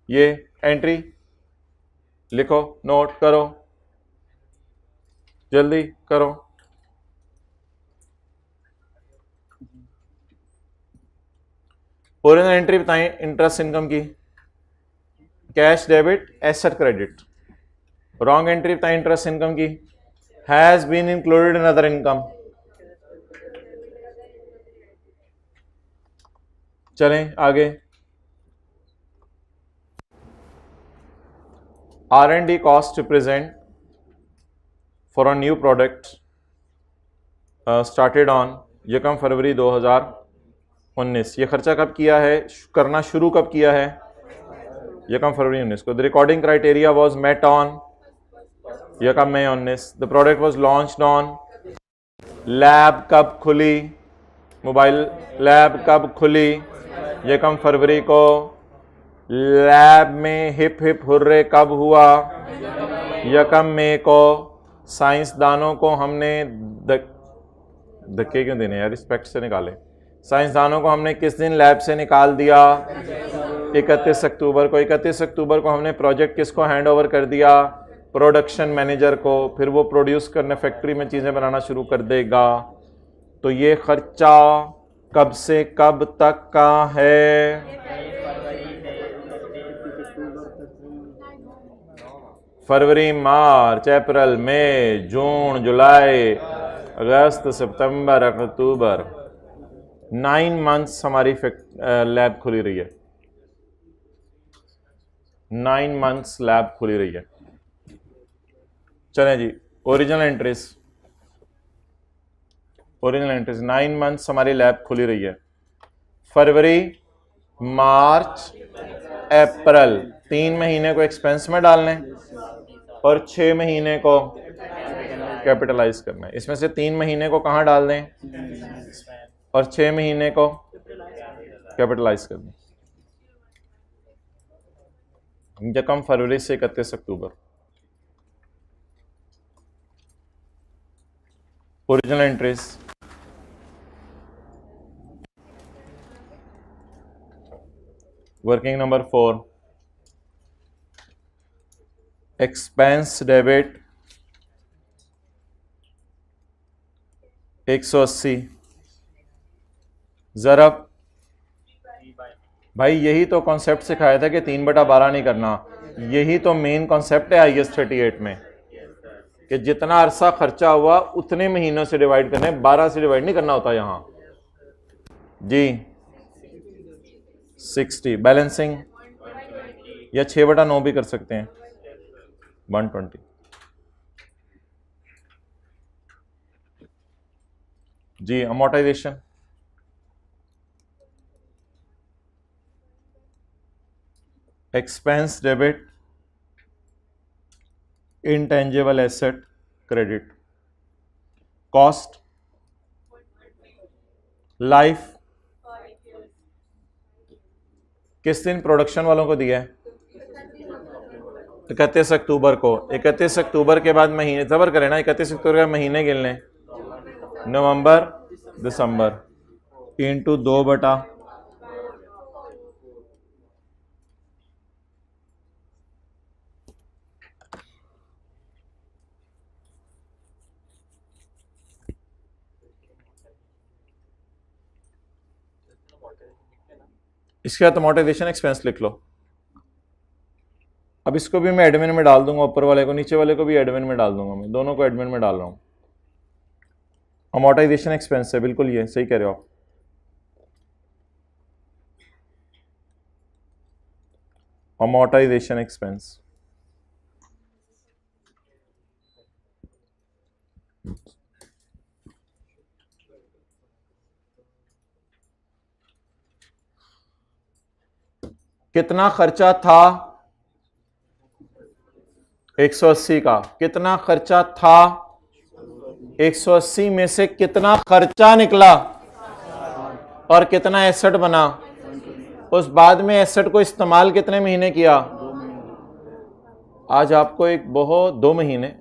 ये एंट्री लिखो, नोट करो, जल्दी करो। ओरिजिनल एंट्री बताएं इंटरेस्ट इनकम की। Cash debit, asset credit. Wrong entry बताएं इंटरेस्ट इनकम की। Has been included in other income. चलें आगे। R&D cost to present for a new product started on 1 फरवरी 2019। ये खर्चा कब किया है, करना शुरू कब किया है? 1 फरवरी 19 को। The recording criteria was met on 1 मई 19। The product was launched on. Lab कब खुली? मोबाइल लैब कब खुली? 1 फरवरी को। लैब में हिप हिप हुर्रे कब हुआ? 1 मई को। साइंसदानों को हमने धक्के क्यों देने यार, रिस्पेक्ट से निकाले। साइंसदानों को हमने किस दिन लैब से निकाल दिया? 31 अक्टूबर को। 31 अक्टूबर को हमने प्रोजेक्ट किसको हैंड ओवर कर दिया? प्रोडक्शन मैनेजर को। फिर वो प्रोड्यूस करने, फैक्ट्री में चीज़ें बनाना शुरू कर देगा। तो ये खर्चा कब से कब तक का है? फरवरी, मार्च, अप्रैल, मई, जून, जुलाई, अगस्त, सितंबर, अक्टूबर। 9 मंथ्स हमारी लैब खुली रही है। 9 मंथ्स लैब खुली रही है। चलें जी, original entries. Original entries 9 months हमारी लैब खुली रही है। फरवरी, मार्च, अप्रैल, 3 महीने को एक्सपेंस में डालने और 6 महीने को कैपिटलाइज करना है। इसमें से 3 महीने को कहाँ डाल दें और 6 महीने को कैपिटलाइज कर दें। 1 फरवरी से 31 October. Original entries. Working number 4, expense debit 180। जरा भाई यही तो कॉन्सेप्ट सिखाया था कि 3/12 नहीं करना। यही तो मेन कॉन्सेप्ट है IAS 38 में कि जितना अरसा खर्चा हुआ उतने महीनों से डिवाइड करना है, 12 से डिवाइड नहीं करना होता यहां जी। 60 बैलेंसिंग या 6/9 भी कर सकते हैं। 120 जी। Amortisation expense debit intangible asset credit. Cost life किस दिन प्रोडक्शन वालों को दिया है? 31 अक्टूबर को, 31 अक्टूबर के बाद महीने जबर करें ना, 31 अक्टूबर के महीने गिन लें, नवंबर दिसंबर इंटू 2 बटा इसके बाद अमोर्टाइजेशन एक्सपेंस लिख लो। अब इसको भी मैं एडमिन में डाल दूंगा, ऊपर वाले को, नीचे वाले को भी एडमिन में डाल दूंगा, मैं दोनों को एडमिन में डाल रहा हूं। अमोर्टाइजेशन एक्सपेंस है, बिल्कुल ये सही कह रहे हो आप। अमोर्टाइजेशन एक्सपेंस कितना खर्चा था 180 का, कितना खर्चा था 180 में से कितना खर्चा निकला और कितना एसेट बना, उस बाद में एसेट को इस्तेमाल कितने महीने किया। आज आपको एक बहुत 2 महीने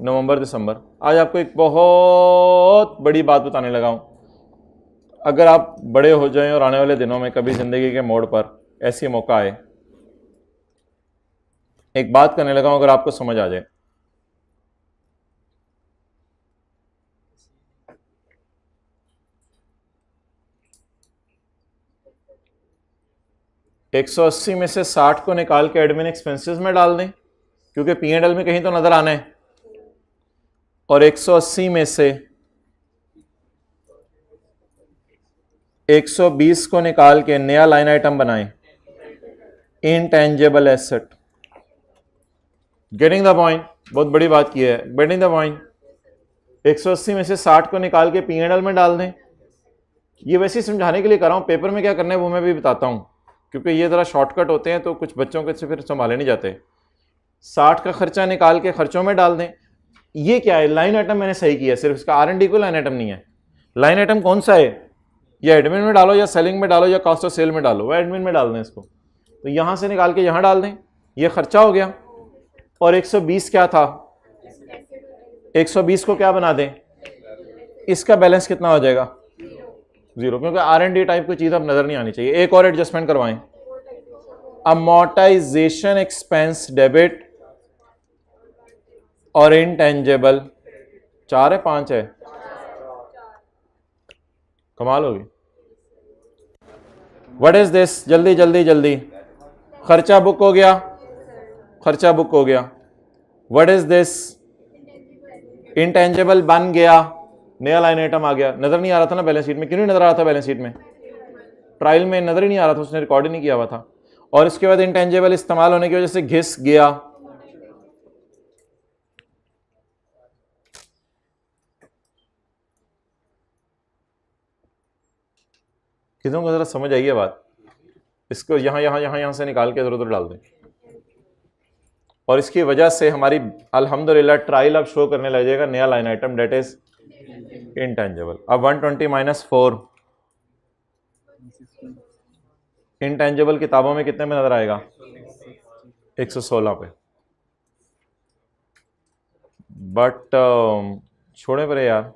नवंबर दिसंबर, आज आपको एक बहुत बड़ी बात बताने लगा हूं। अगर आप बड़े हो जाएं और आने वाले दिनों में कभी जिंदगी के मोड़ पर ऐसी मौका आए, एक बात करने लगा हूं, अगर आपको समझ आ जाए। एक 180 में से 60 को निकाल के एडमिन एक्सपेंसेस में डाल दें, क्योंकि P&L में कहीं तो नजर आना है, और 180 में से 120 को निकाल के नया लाइन आइटम बनाएं, intangible asset. Getting the point, बहुत बड़ी बात की है, गेटिंग द पॉइंट। 180 में से 60 को निकाल के P&L में डाल दें। ये वैसे ही समझाने के लिए कर रहा हूं, पेपर में क्या करना है वो मैं भी बताता हूं, क्योंकि ये जरा शॉर्टकट होते हैं तो कुछ बच्चों के से फिर संभाले नहीं जाते। 60 का खर्चा निकाल के खर्चों में डाल दें। ये क्या है, लाइन आइटम मैंने सही किया, सिर्फ इसका R&D को लाइन आइटम नहीं है। लाइन आइटम कौन सा है, या एडमिन में डालो या सेलिंग में डालो या कॉस्ट ऑफ सेल में डालो, वह एडमिन में डाल दें इसको। तो यहां से निकाल के यहां डाल दें, ये खर्चा हो गया। और 120 क्या था, 120 को क्या बना दें, इसका बैलेंस कितना हो जाएगा, 0, क्योंकि R&D टाइप की चीज अब नजर नहीं आनी चाहिए। एक और एडजस्टमेंट करवाएं, अमोर्टाइजेशन एक्सपेंस डेबिट और इनटेंजेबल 4 है 5 है, कमाल होगी। व्हाट इज दिस, जल्दी जल्दी जल्दी, खर्चा बुक हो गया, खर्चा बुक हो गया। व्हाट इज दिस, इनटेंजेबल बन गया, नया लाइन आइटम आ गया। नजर नहीं आ रहा था ना बैलेंस शीट में, क्यों नहीं नजर आ रहा था बैलेंस शीट में, ट्रायल में नजर ही नहीं आ रहा था, उसने रिकॉर्ड ही नहीं किया हुआ था। और इसके बाद इनटेंजेबल इस्तेमाल होने की वजह से घिस गया। कितनों को जरा समझ आई है बात, इसको यहां यहां यहां यहां से निकाल के इधर उधर डाल दें। और इसकी वजह से हमारी अल्हम्दुलिल्लाह ट्रायल अब शो करने लग जाएगा नया line item, date is intangible. अब 120 माइनस 4 इनटेंजेबल किताबों में कितने में नजर आएगा, 116 पे। बट छोड़े परे यार,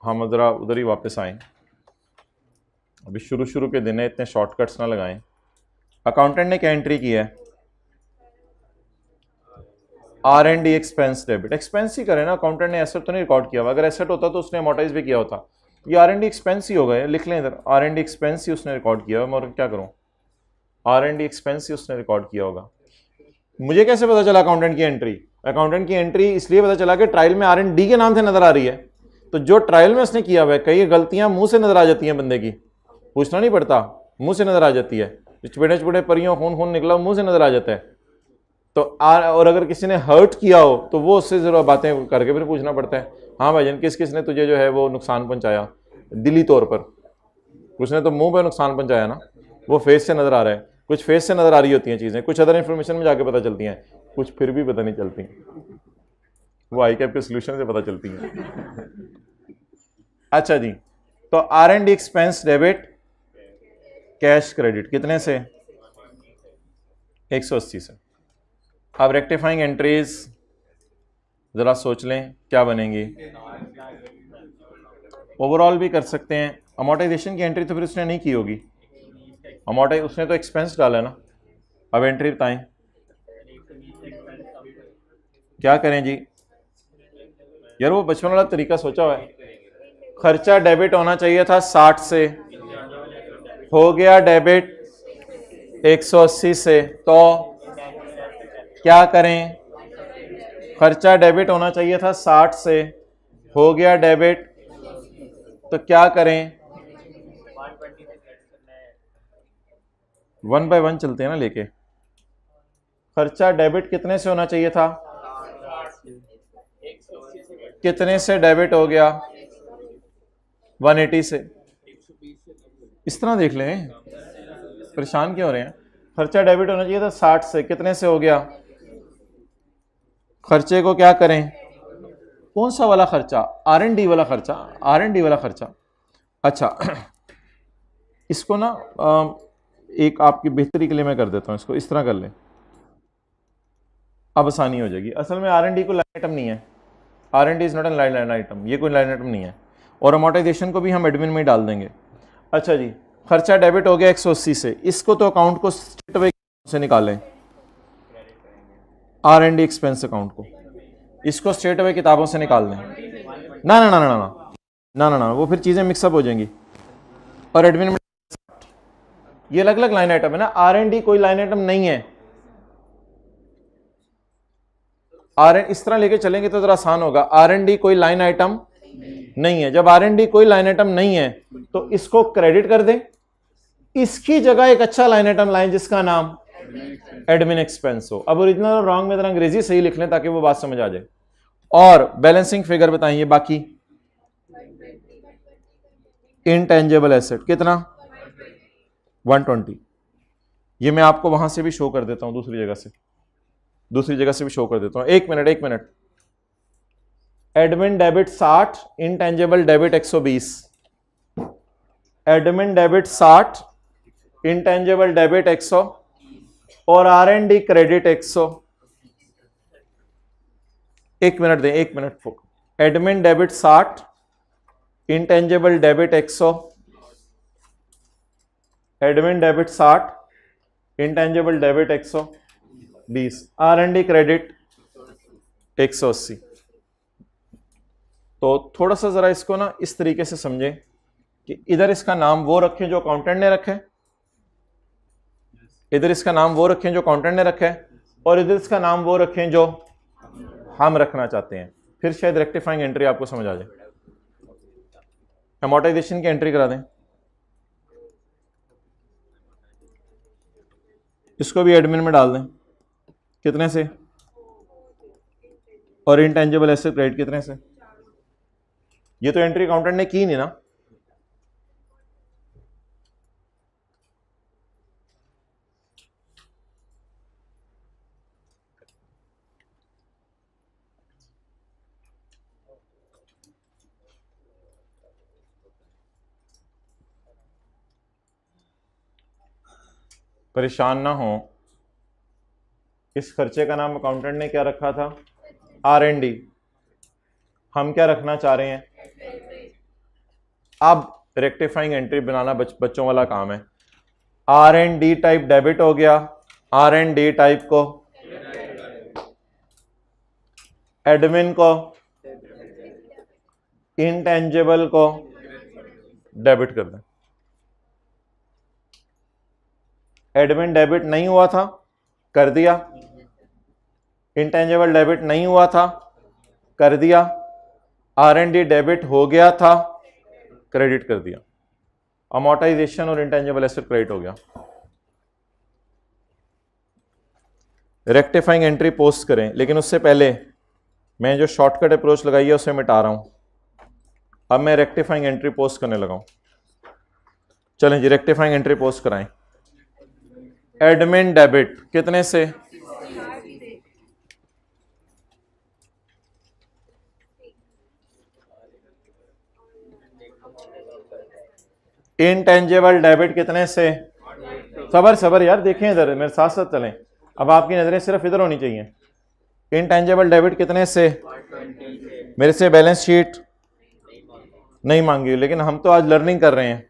हम जरा उधर ही वापस आए। अभी शुरू शुरू के दिन है, इतने शॉर्टकट्स ना लगाएं। अकाउंटेंट ने क्या एंट्री की है, R&D एक्सपेंस डेबिट। एक्सपेंस ही करे ना, अकाउंटेंट ने एसेट तो नहीं रिकॉर्ड किया हुआ, अगर एसेट होता तो उसने अमोर्टाइज भी किया होता। ये R&D एक्सपेंस ही होगा, लिख लें इधर, R&D एक्सपेंस ही उसने रिकॉर्ड किया हुआ। मैं क्या करूं, R&D एक्सपेंस ही उसने रिकॉर्ड किया होगा। मुझे कैसे पता चला अकाउंटेंट की एंट्री, अकाउंटेंट की एंट्री इसलिए पता चला कि ट्रायल में R&D के नाम से नजर आ रही है। तो जो ट्रायल में उसने किया हुआ है, कई गलतियां मुंह से नजर आ जाती हैं बंदे की, पूछना नहीं पड़ता, मुंह से नजर आ जाती है। चिपड़े चिपड़े परियों खून खून निकला, मुंह से नजर आ जाता है। तो और अगर किसी ने हर्ट किया हो तो वो उससे जरूर बातें करके फिर पूछना पड़ता है, हाँ भाईजान किस किस ने तुझे जो है वो नुकसान पहुंचाया दिली तौर पर। उसने तो मुंह पे नुकसान पहुंचाया ना, वो फेस से नजर आ रहा है। कुछ फेस से नजर आ रही होती हैं चीजें, कुछ अदर इंफॉर्मेशन में जाके पता चलती हैं, कुछ फिर भी पता नहीं चलती, वो आई कैप के सोल्यूशन से पता चलती हैं। अच्छा जी, तो R&D expense debit cash credit कितने से, 180 से। अब रेक्टिफाइंग एंट्रीज ज़रा सोच लें क्या बनेंगी। ओवरऑल भी कर सकते हैं। अमोर्टाइजेशन की एंट्री तो फिर उसने नहीं की होगी, उसने तो एक्सपेंस डाला ना। अब एंट्री बताएं क्या करें जी। यार वो बचपन वाला तरीका सोचा हुआ है। खर्चा डेबिट होना चाहिए था 60 से, हो गया डेबिट 180 से, तो क्या करें। खर्चा डेबिट होना चाहिए था 60 से, हो गया डेबिट, तो क्या करें। 1 बाय 1 चलते हैं ना लेके। खर्चा डेबिट कितने से होना चाहिए था, कितने से डेबिट हो गया, 180 से। इस तरह देख लें, परेशान क्यों हो रहे हैं। खर्चा डेबिट होना चाहिए था 60 से, कितने से हो गया। खर्चे को क्या करें, कौन सा वाला खर्चा, R&D वाला खर्चा, R&D वाला खर्चा। अच्छा इसको ना एक आपकी बेहतरी के लिए मैं कर देता हूं, इसको इस तरह कर लें, अब आसानी हो जाएगी। असल में R&D को लाइन आइटम नहीं है, R&D is not an line item, ये कोई लाइन आइटम नहीं है। और अमोर्टाइजेशन को भी हम एडमिन में ही डाल देंगे। अच्छा जी, खर्चा डेबिट हो गया 180 से, इसको तो अकाउंट को स्ट्रेट अवे से निकालें, R&D एक्सपेंस अकाउंट को, इसको स्ट्रेट अवे किताबों से निकाल दें। ना ना ना ना ना ना ना ना, वो फिर चीजें मिक्सअप हो जाएंगी। और एडमिन में ये अलग अलग लाइन आइटम है ना, R&D कोई लाइन आइटम नहीं है। इस तरह लेके चलेंगे तो जरा आसान होगा। R&D कोई लाइन आइटम नहीं है। जब R&D कोई लाइन आइटम नहीं है तो इसको क्रेडिट कर दें, इसकी जगह एक अच्छा लाइन आइटम लाइन जिसका नाम एडमिन एक्सपेंस हो। अब ओरिजिनल और रॉन्ग में जरा अंग्रेजी सही लिख लें ताकि वो बात समझ आ जाए। और बैलेंसिंग फिगर बताइए बाकी। इनटेंजेबल एसेट कितना, 120। ये मैं आपको वहां से भी शो कर देता हूं, दूसरी जगह से भी शो कर देता हूं। एक minute. Admin debit 60, intangible debit 120। Admin debit 60, intangible debit 100 और R&D क्रेडिट 100। एक मिनट दें, admin debit 60, intangible debit 100, admin debit 60, intangible debit 120, R&D credit 180। तो थोड़ा सा जरा इसको ना इस तरीके से समझें कि इधर इसका नाम वो रखें जो अकाउंटेंट ने रखा है, इधर इसका नाम वो रखें जो अकाउंटेंट ने रखा है, और इधर इसका नाम वो रखें जो हम रखना चाहते हैं। फिर शायद रेक्टिफाइंग एंट्री आपको समझ आ जाए। अमोर्टाइजेशन की एंट्री करा दें, इसको भी एडमिन में डाल दें, कितने से, और इनटेंजिबल एसेट क्रेडिट कितने से। ये तो एंट्री अकाउंटेंट ने की नहीं ना। परेशान ना हो, इस खर्चे का नाम अकाउंटेंट ने क्या रखा था, R&D। हम क्या रखना चाह रहे हैं, अब रेक्टिफाइंग एंट्री बनाना बच्चों वाला काम है। R&D टाइप डेबिट हो गया, R&D टाइप को एडमिन को इनटेंजिबल को डेबिट कर दें। एडमिन डेबिट नहीं हुआ था, कर दिया। इनटेंजिबल डेबिट नहीं हुआ था, कर दिया। R&D डेबिट हो गया था, क्रेडिट कर दिया। अमोर्टाइजेशन और इंटेंजिबल एसेट क्रेडिट हो गया। रेक्टिफाइंग एंट्री पोस्ट करें, लेकिन उससे पहले मैं जो शॉर्टकट अप्रोच लगाई है उसे मिटा रहा हूं। अब मैं रेक्टिफाइंग एंट्री पोस्ट करने लगा हूं। चलें जी, रेक्टिफाइंग एंट्री पोस्ट कराएं। एडमिन डेबिट कितने से, इनटेंजिबल डेबिट कितने से, सबर यार देखें इधर मेरे साथ साथ चलें। अब आपकी नजरें सिर्फ इधर होनी चाहिए। इनटेंजिबल डेबिट कितने से? मेरे से बैलेंस शीट नहीं मांगी, लेकिन हम तो आज लर्निंग कर रहे हैं।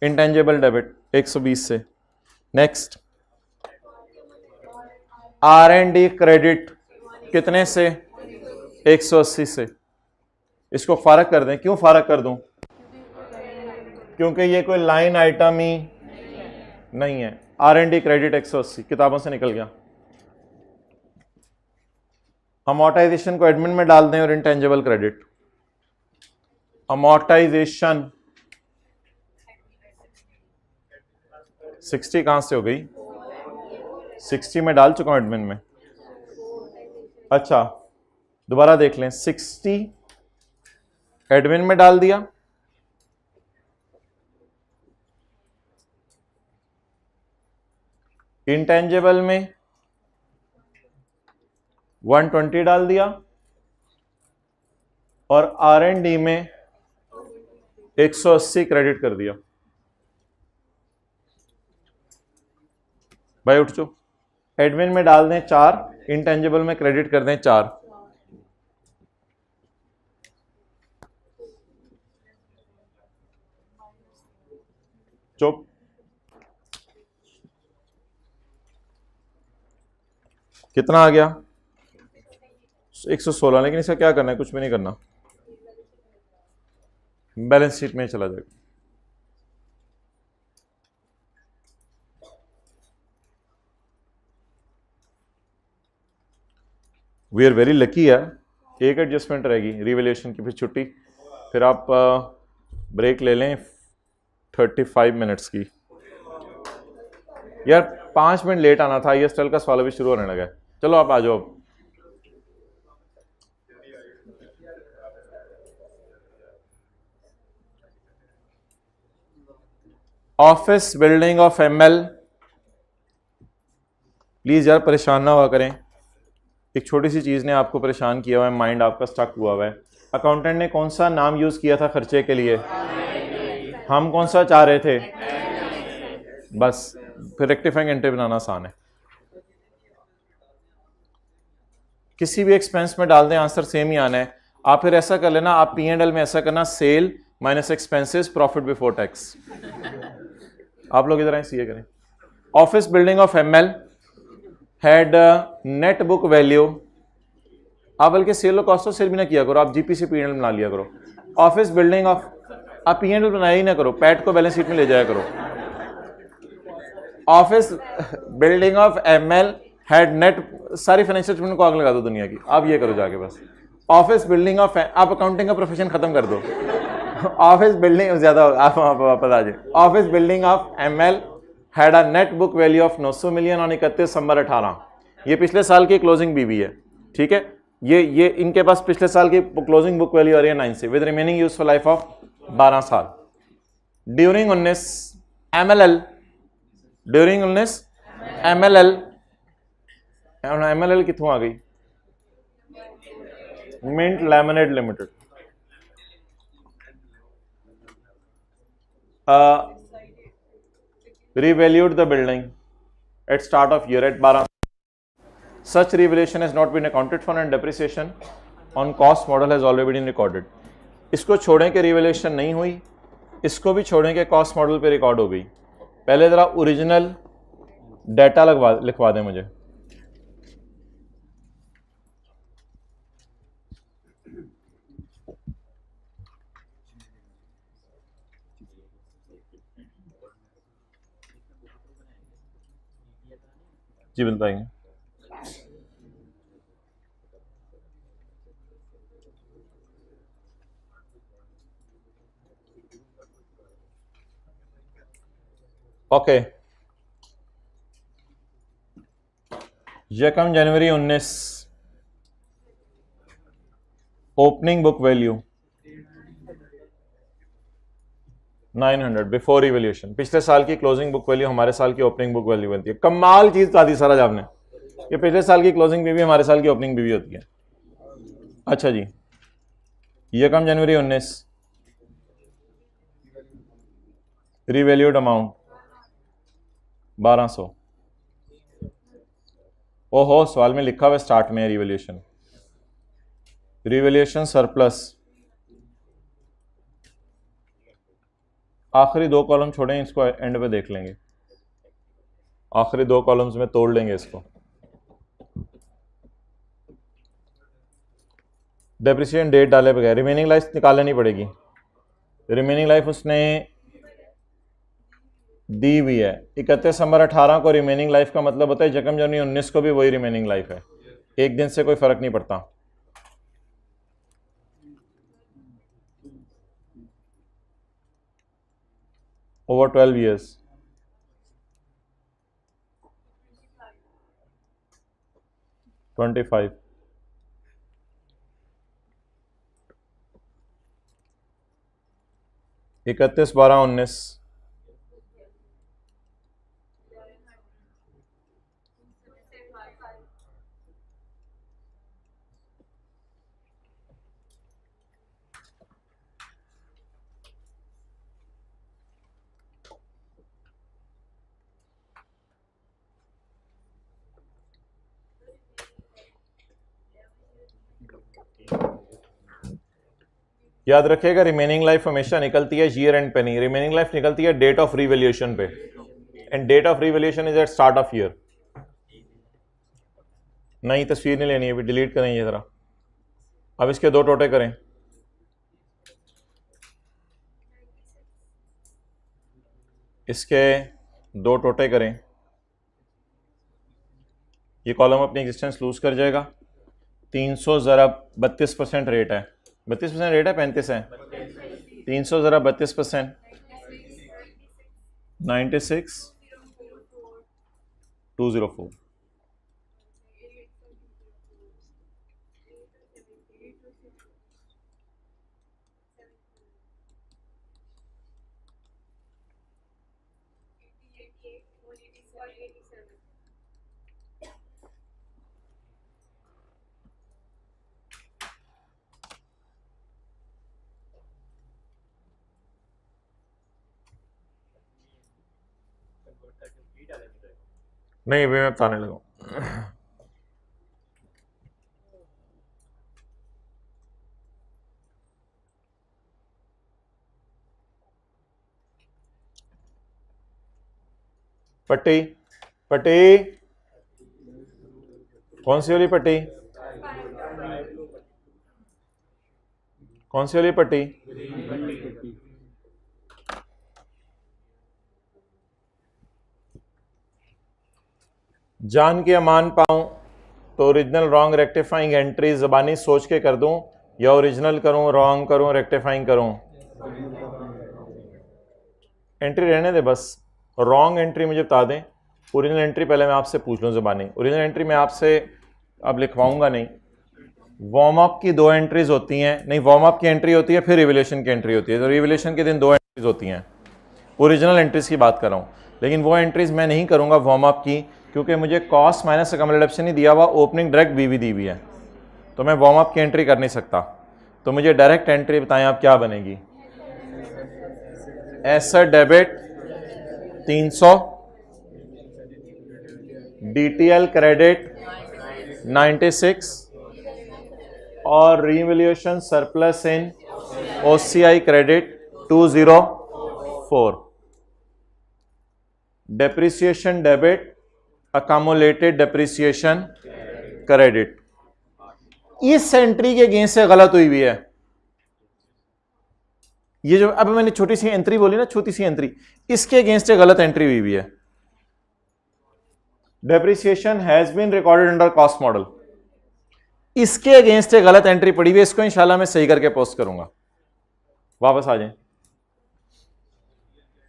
इनटेंजिबल डेबिट 120 से। नेक्स्ट, R&D क्रेडिट कितने से? 180 से। इसको फारक कर दें। क्यों फारक कर दूं? क्योंकि ये कोई लाइन आइटम ही नहीं है। R&D क्रेडिट 180 किताबों से निकल गया। अमोर्टाइजेशन को एडमिन में डाल दें और इनटेंजिबल क्रेडिट। अमोर्टाइजेशन 60 कहां से हो गई? 60 में डाल चुका हूं एडमिन में। अच्छा दोबारा देख लें। 60 एडमिन में डाल दिया, इंटेंजिबल में 120 डाल दिया, और R&D में 180 क्रेडिट कर दिया। भाई उठ जाओ। एडमिन में डाल दें 4, इंटेंजिबल में क्रेडिट कर दें 4। चुप। कितना आ गया? 116। लेकिन इसका क्या करना है? कुछ भी नहीं करना, बैलेंस शीट में चला जाएगा। वी आर वेरी लकी है। एक एडजस्टमेंट रहेगी रिवैल्यूएशन की, फिर छुट्टी, फिर आप ब्रेक ले लें 35 मिनट्स की। यार 5 मिनट लेट आना था। ISTL का सवाल भी शुरू होने लगा है। चलो आप आ जाओ। Office building of ML। Please यार परेशान ना हुआ करें। एक छोटी सी चीज ने आपको परेशान किया हुआ है, माइंड आपका स्टक हुआ हुआ है। अकाउंटेंट ने कौन सा नाम यूज किया था खर्चे के लिए? हम कौन सा चाह रहे थे? बस फिर रेक्टिफाइंग एंट्री बनाना आसान है। किसी भी एक्सपेंस में डाल दें, आंसर सेम ही आना है। आप फिर ऐसा कर लेना, आप P&L में ऐसा करना, sale minus expenses profit before tax. आप लोग इधर आए, सीए करें। Office building of ML had net book value. आप बल्कि सेल और कॉस्ट ऑफ सेल भी ना किया करो, आप GP से P&L बना लिया करो। ऑफिस बिल्डिंग ऑफ, आप P&L बनाया ही ना करो, पैट को बैलेंस शीट में ले जाया करो। Office building of ML had net, सारी फाइनेंशियल स्टेटमेंट को आग लगा दो दुनिया की। आप ये करो जाके बस। ऑफिस बिल्डिंग ऑफ, आप अकाउंटिंग का प्रोफेशन खत्म कर दो। ऑफिस बिल्डिंग ज्यादा, आप वापस आ जाए। Office building of ML had a net book value of 900 million on 31 दिसंबर 18। ये पिछले साल की क्लोजिंग BV है, ठीक है। ये इनके पास पिछले साल की क्लोजिंग बुक वैल्यू आ रही है 9 से, with remaining useful life of 12 साल। ड्यूरिंग 19 MLL, ड्यूरिंग 19 MLL कितों आ गई? Mint Laminate Limited. revalued the building at start of year at 12. Such revaluation has not been accounted for and depreciation on cost model has already been recorded. इसको छोड़ें कि रिवैल्यूएशन नहीं हुई, इसको भी छोड़ें कि कॉस्ट मॉडल पे रिकॉर्ड हो गई। पहले जरा ओरिजिनल डाटा लिखवा दें मुझे। जी बताएंगे। ओके, यकम जनवरी 19 opening book value 900 before revaluation. पिछले साल की क्लोजिंग बुक वैल्यू हमारे साल की ओपनिंग बुक वैल्यू बनती है। कमाल चीज बता दी सारा आपने। ये पिछले साल की क्लोजिंग BV हमारे साल की ओपनिंग BV होती है। अच्छा जी, यकम जनवरी 19 रिवैल्यूड अमाउंट 1200। ओहो, सवाल में लिखा हुआ है स्टार्ट में रिवैल्यूएशन, रिवैल्यूएशन सरप्लस। आखिरी 2 कॉलम छोड़ें, इसको एंड पे देख लेंगे, आखिरी 2 कॉलम्स में तोड़ लेंगे इसको। डेप्रिसिएशन डेट डाले बगैर रिमेनिंग लाइफ निकालनी पड़ेगी। रिमेनिंग लाइफ उसने दी हुई है 31 दिसंबर 18 को रिमेनिंग लाइफ का मतलब होता है 1 जनवरी 19 को भी वही रिमेनिंग लाइफ है, एक दिन से कोई फर्क नहीं पड़ता। Over 12 years, 25। इकतीस 12 19, याद रखिएगा रिमेनिंग लाइफ हमेशा निकलती है ईयर एंड पे नहीं, रिमेनिंग लाइफ निकलती है डेट ऑफ रिवैल्यूएशन पे, and date of revaluation is at start of year. नई तस्वीर नहीं लेनी है, अभी डिलीट करें ये जरा। अब इसके 2 टोटे करें, इसके 2 टोटे करें, ये कॉलम अपनी एग्जिस्टेंस लूज कर जाएगा। 300 ज़रा 32% रेट है, 32% रेट है 35 है, 300 ज़रा 32%, 96,204। नहीं अभी मैं बताने लगा। पट्टी, पट्टी कौन सी वाली पट्टी, कौन सी वाली पट्टी? जान के अमान पाऊं तो ओरिजिनल रॉन्ग रेक्टिफाइंग एंट्री ज़बानी सोच के कर दूं या ओरिजिनल करूं, रॉन्ग करूं, रेक्टिफाइंग करूं? एंट्री रहने दे, बस रॉन्ग एंट्री मुझे बता दें, ओरिजिनल एंट्री पहले मैं आपसे पूछ लूं ज़बानी। ओरिजिनल एंट्री मैं आपसे अब लिखवाऊंगा नहीं, वार्म अप की 2 एंट्रीज होती हैं, नहीं वार्म अप की एंट्री होती है फिर रिवैल्यूएशन की एंट्री होती है, तो रिवैल्यूएशन के दिन 2 एंट्रीज होती हैं, ओरिजिनल एंट्रीज की बात कर रहा हूँ। लेकिन वो एंट्रीज मैं नहीं करूँगा वार्म अप की, क्योंकि मुझे कॉस्ट माइनस अकाउंट ऑप्शन नहीं दिया हुआ, ओपनिंग डायरेक्ट बीवी दी हुई है, तो मैं वार्म अप की एंट्री कर नहीं सकता। तो मुझे डायरेक्ट एंट्री बताएं आप क्या बनेगी? एसेट डेबिट 300, डीटीएल क्रेडिट 96 और revaluation surplus in OCI credit 204। Depreciation debit, accumulated depreciation credit. इस एंट्री के अगेंस्ट से गलत हुई हुई है, ये जो अब मैंने छोटी सी एंट्री बोली ना, छोटी सी एंट्री, इसके अगेंस्ट से गलत एंट्री हुई हुई है। Depreciation has been recorded under cost model, इसके अगेंस्ट से गलत एंट्री पड़ी हुई है, इसको इंशाल्लाह मैं सही करके पोस्ट करूंगा। वापस आ जाएं,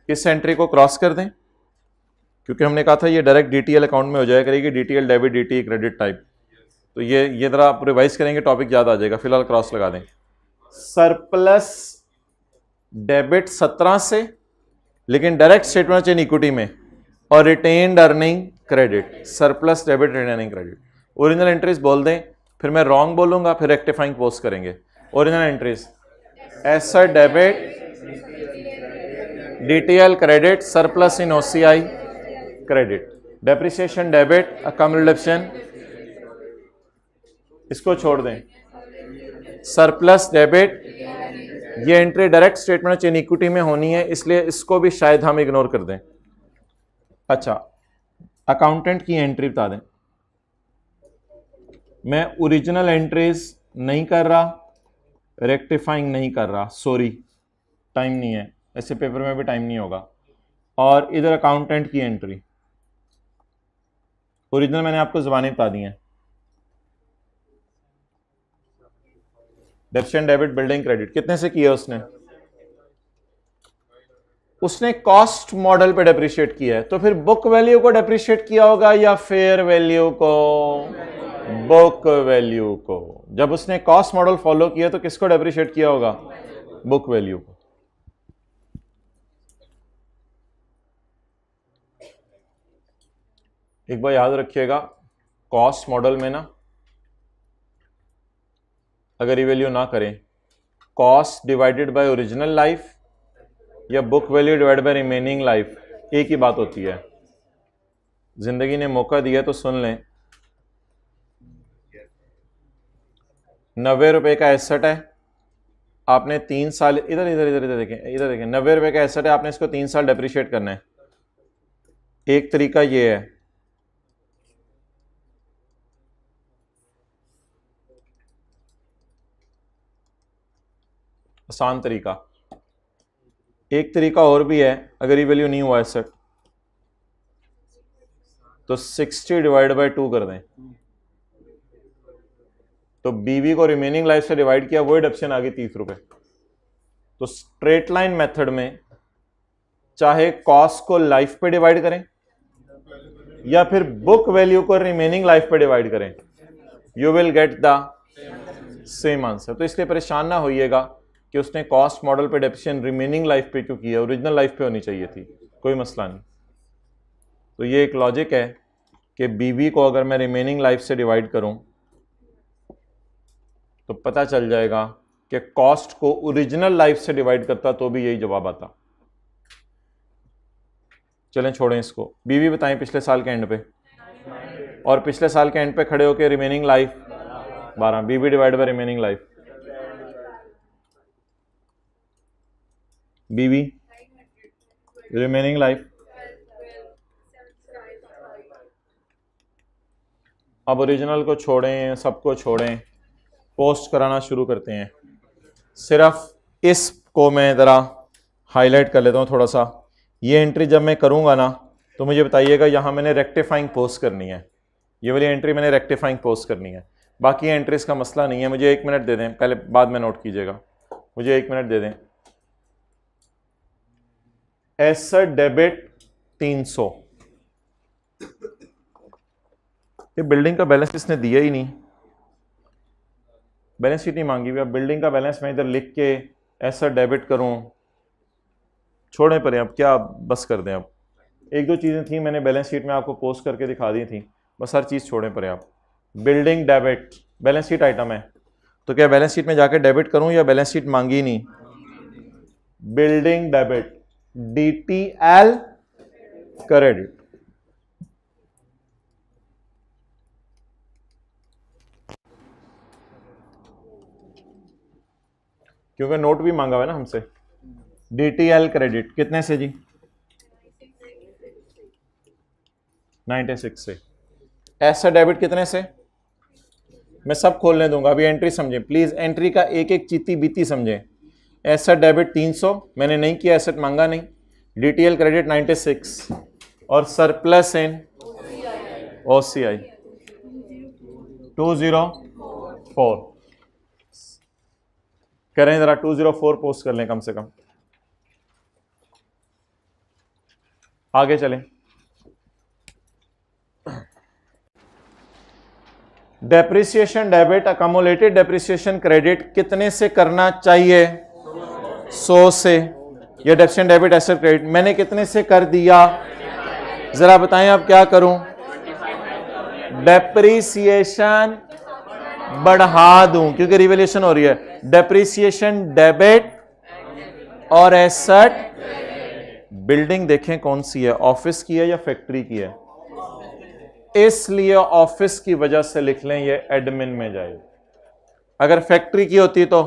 इस एंट्री को क्रॉस कर दें, क्योंकि हमने कहा था ये डायरेक्ट डीटीएल अकाउंट में हो जाया करेगी, DTL debit DT credit type, तो ये जरा आप रिवाइज करेंगे टॉपिक याद आ जाएगा, फिलहाल क्रॉस लगा दें। सरप्लस डेबिट 17 से, लेकिन डायरेक्ट स्टेटमेंट इन इक्विटी में, और retained earning credit, surplus debit retained earning credit. Original entries बोल दें, फिर मैं रॉन्ग बोलूंगा, फिर रेक्टिफाइंग पोस्ट करेंगे। Original entries asset debit, DTL credit, surplus in OCI credit. Depreciation debit accumulation, इसको छोड़ दें, सरप्लस डेबिट, ये entry direct statement change equity में होनी है, इसलिए इसको भी शायद हम इग्नोर कर दें। अच्छा, अकाउंटेंट की एंट्री बता दें। मैं ओरिजिनल एंट्रीज नहीं कर रहा, रेक्टिफाइंग नहीं कर रहा, सॉरी टाइम नहीं है, ऐसे पेपर में भी टाइम नहीं होगा। और इधर अकाउंटेंट की एंट्री, ओरिजिनल मैंने आपको ज़बानी बता दी हैं। डेप्शन डेबिट बिल्डिंग क्रेडिट कितने से किया उसने कॉस्ट मॉडल पे डेप्रिशिएट किया है, तो फिर बुक वैल्यू को डेप्रिशिएट किया होगा या फेयर वैल्यू को? बुक वैल्यू को। जब उसने कॉस्ट मॉडल फॉलो किया तो किसको डेप्रिशिएट किया होगा? बुक वैल्यू को। एक बार याद रखिएगा, कॉस्ट मॉडल में ना अगर इवैल्यू ना करें, cost divided by original life या book value divided by remaining life, एक ही बात होती है। जिंदगी ने मौका दिया तो सुन लें। 90 रुपए का एसेट है, आपने 3 साल, इधर इधर इधर इधर देखें, इधर देखें, 90 रुपए का एसेट है, आपने इसको 3 साल डेप्रिशिएट करना है। एक तरीका ये है, आसान तरीका। एक तरीका और भी है, अगर ये वैल्यू नहीं हुआ एसेट तो 60 डिवाइड बाय 2 कर दें, तो बीवी को रिमेनिंग लाइफ से डिवाइड किया, वही डिडक्शन आ गई 30 रुपए। तो स्ट्रेट लाइन मेथड में चाहे कॉस्ट को लाइफ पे डिवाइड करें या फिर बुक वैल्यू को रिमेनिंग लाइफ पे डिवाइड करें, you will get the same answer. तो इसलिए परेशान ना होइएगा कि उसने कॉस्ट मॉडल पे डेप्रिसिएशन रिमेनिंग लाइफ पे क्यों किया, ओरिजिनल लाइफ पे होनी चाहिए थी, कोई मसला नहीं। तो ये एक लॉजिक है कि बीवी को अगर मैं रिमेनिंग लाइफ से डिवाइड करूं तो पता चल जाएगा कि कॉस्ट को ओरिजिनल लाइफ से डिवाइड करता तो भी यही जवाब आता। चलें छोड़ें इसको, बीवी बताएं पिछले साल के एंड पे, और पिछले साल के एंड पे खड़े होकर रिमेनिंग लाइफ 12, बीवी डिवाइड बाय रिमेनिंग लाइफ, बीवी रिमेनिंग लाइफ। अब ओरिजिनल को छोड़ें, सबको छोड़ें, पोस्ट कराना शुरू करते हैं। सिर्फ इसको मैं ज़रा हाईलाइट कर लेता हूँ थोड़ा सा। ये एंट्री जब मैं करूँगा ना तो मुझे बताइएगा, यहाँ मैंने रेक्टिफाइंग पोस्ट करनी है, ये वाली एंट्री मैंने रेक्टिफाइंग पोस्ट करनी है। बाकी एंट्रीज का मसला नहीं है। मुझे 1 मिनट दे दें, पहले बाद में नोट कीजिएगा, मुझे 1 मिनट दे दें। एसेट डेबिट 300, ये बिल्डिंग का बैलेंस इसने दिया ही नहीं, बैलेंस शीट नहीं मांगी हुई। अब बिल्डिंग का बैलेंस मैं इधर लिख के एसेट डेबिट करूं, छोड़ें परे, अब क्या बस कर दें। अब 1-2 चीज़ें थी मैंने बैलेंस शीट में आपको पोस्ट करके दिखा दी थी, बस हर चीज़ छोड़ें परे। आप building debit balance sheet item है, तो क्या बैलेंस शीट में जाके डेबिट करूं या बैलेंस शीट मांगी नहीं? बिल्डिंग डेबिट DTL क्रेडिट, क्योंकि नोट भी मांगा हुआ है ना हमसे। DTL क्रेडिट कितने से जी? 96 से। एसेट डेबिट कितने से? मैं सब खोलने दूंगा, अभी एंट्री समझें प्लीज, एंट्री का एक एक चीती बीती समझें। एसेट डेबिट 300 मैंने नहीं किया, एसेट मांगा नहीं। DTL क्रेडिट 96 और सरप्लस इन OCI 204 करें, जरा 204 पोस्ट कर लें कम से कम। आगे चलें। डेप्रिसिएशन डेबिट अकम्युलेटेड डेप्रिसिएशन क्रेडिट कितने से करना चाहिए? 100 से। या डेप्रिसिएशन डेबिट एसेट क्रेडिट मैंने कितने से कर दिया? जरा बताएं अब क्या करूं? डेप्रिसिएशन बढ़ा दूं क्योंकि रिवैल्यूएशन हो रही है। डेप्रिसिएशन डेबिट और एसेट, बिल्डिंग देखें कौन सी है, ऑफिस की है या फैक्ट्री की है? इसलिए ऑफिस की वजह से लिख लें ये एडमिन में जाएगी। अगर फैक्ट्री की होती तो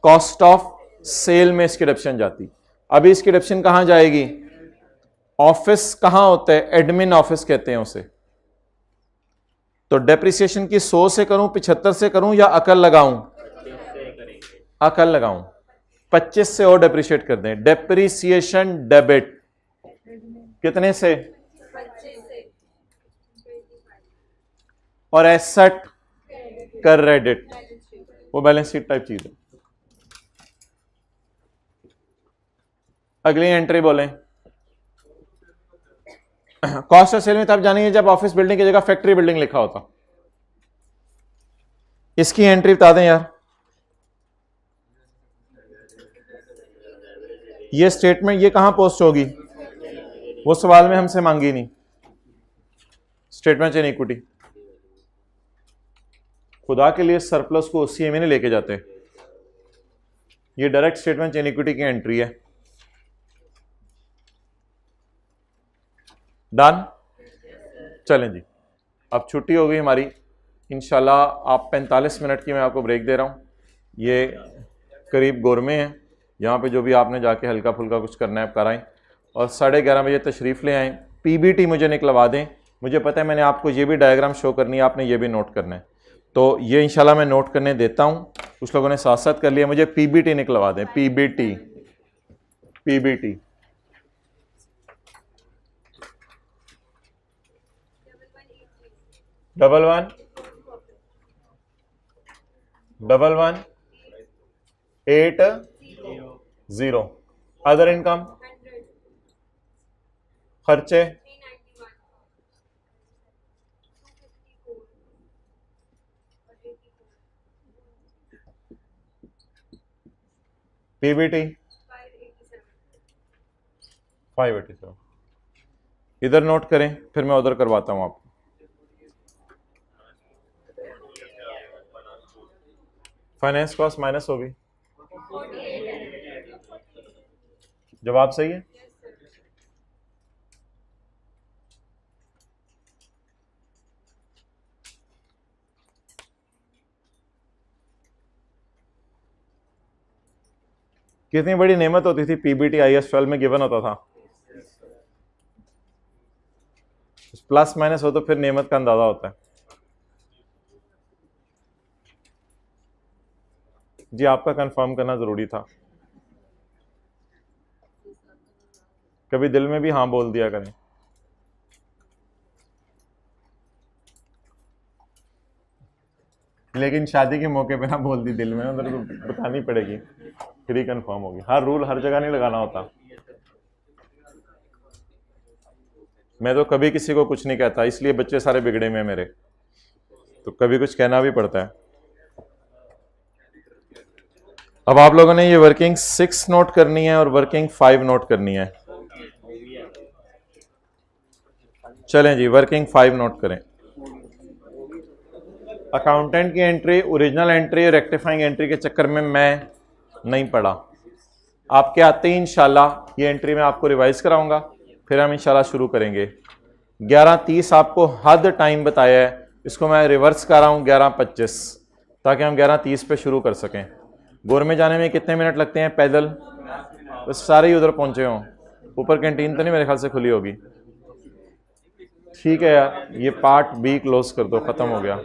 कॉस्ट ऑफ सेल में इसकी डिडक्शन जाती। अभी इसकी डिडक्शन कहां जाएगी? ऑफिस कहां होता है? एडमिन ऑफिस कहते हैं उसे। तो डेप्रिसिएशन की 100 से करूं, 75 से करूं या अकल लगाऊं? अकल लगाऊं। 25 से और डेप्रिशिएट कर दें। डेप्रिसिएशन डेबिट कितने से? 25 से। और एसेट क्रेडिट, वो बैलेंस शीट टाइप चीज है। अगली एंट्री बोलें। कॉस्ट ऑफ सेल में तब जानेंगे जब ऑफिस बिल्डिंग की जगह फैक्ट्री बिल्डिंग लिखा होता। इसकी एंट्री बता दें यार। ये स्टेटमेंट ये कहां पोस्ट होगी? वो सवाल में हमसे मांगी नहीं। Statement in equity. खुदा के लिए सरप्लस को सीए में नहीं लेके जाते। ये डायरेक्ट स्टेटमेंट इन इक्विटी की एंट्री है। डन? चलें जी, अब छुट्टी हो गई हमारी। इंशाल्लाह आप 45 मिनट की मैं आपको ब्रेक दे रहा हूँ। ये करीब गोरमे हैं, यहाँ पे जो भी आपने जाके हल्का फुल्का कुछ करना है कराएं, और 11:30 बजे तशरीफ़ ले आएँ। पीबीटी मुझे निकलवा दें। मुझे पता है मैंने आपको ये भी डायग्राम शो करनी है, आपने ये भी नोट करना है, तो ये इंशाल्लाह मैं नोट करने देता हूँ। कुछ लोगों ने साथ साथ कर लिया। मुझे पीबीटी निकलवा दें। पीबीटी पीबीटी 1180 अदर इनकम खर्चे पीबीटी 587। इधर नोट करें, फिर मैं उधर करवाता हूं आपको। फाइनेंस कॉस्ट माइनस होगी। जवाब सही है। कितनी बड़ी नेमत होती थी पीबीटी आईएस 12 में गिवन होता था। प्लस माइनस हो तो फिर नेमत का अंदाजा होता है। जी आपका कंफर्म करना जरूरी था। कभी दिल में भी हाँ बोल दिया करें। लेकिन शादी के मौके पे ना बोल दी दिल में, उधर तो बतानी पड़ेगी, फिर ही कंफर्म होगी। हर रूल हर जगह नहीं लगाना होता। मैं तो कभी किसी को कुछ नहीं कहता, इसलिए बच्चे सारे बिगड़े में मेरे, तो कभी कुछ कहना भी पड़ता है। अब आप लोगों ने ये वर्किंग 6 नोट करनी है और वर्किंग 5 नोट करनी है। चलें जी, वर्किंग 5 नोट करें। अकाउंटेंट की एंट्री, ओरिजिनल एंट्री और रेक्टिफाइंग एंट्री के चक्कर में मैं नहीं पढ़ा। आपके आते ही इंशाल्लाह ये एंट्री मैं आपको रिवाइज कराऊंगा, फिर हम इंशाल्लाह शुरू करेंगे। 11:30 आपको हद टाइम बताया है, इसको मैं रिवर्स कर रहा हूँ 11:25, ताकि हम 11:30 पे शुरू कर सकें। गोर में जाने में कितने मिनट लगते हैं पैदल? तो सारे ही उधर पहुंचे हों। ऊपर कैंटीन तो नहीं मेरे ख्याल से खुली होगी। ठीक है यार, ये पार्ट बी क्लोज कर दो, खत्म हो गया।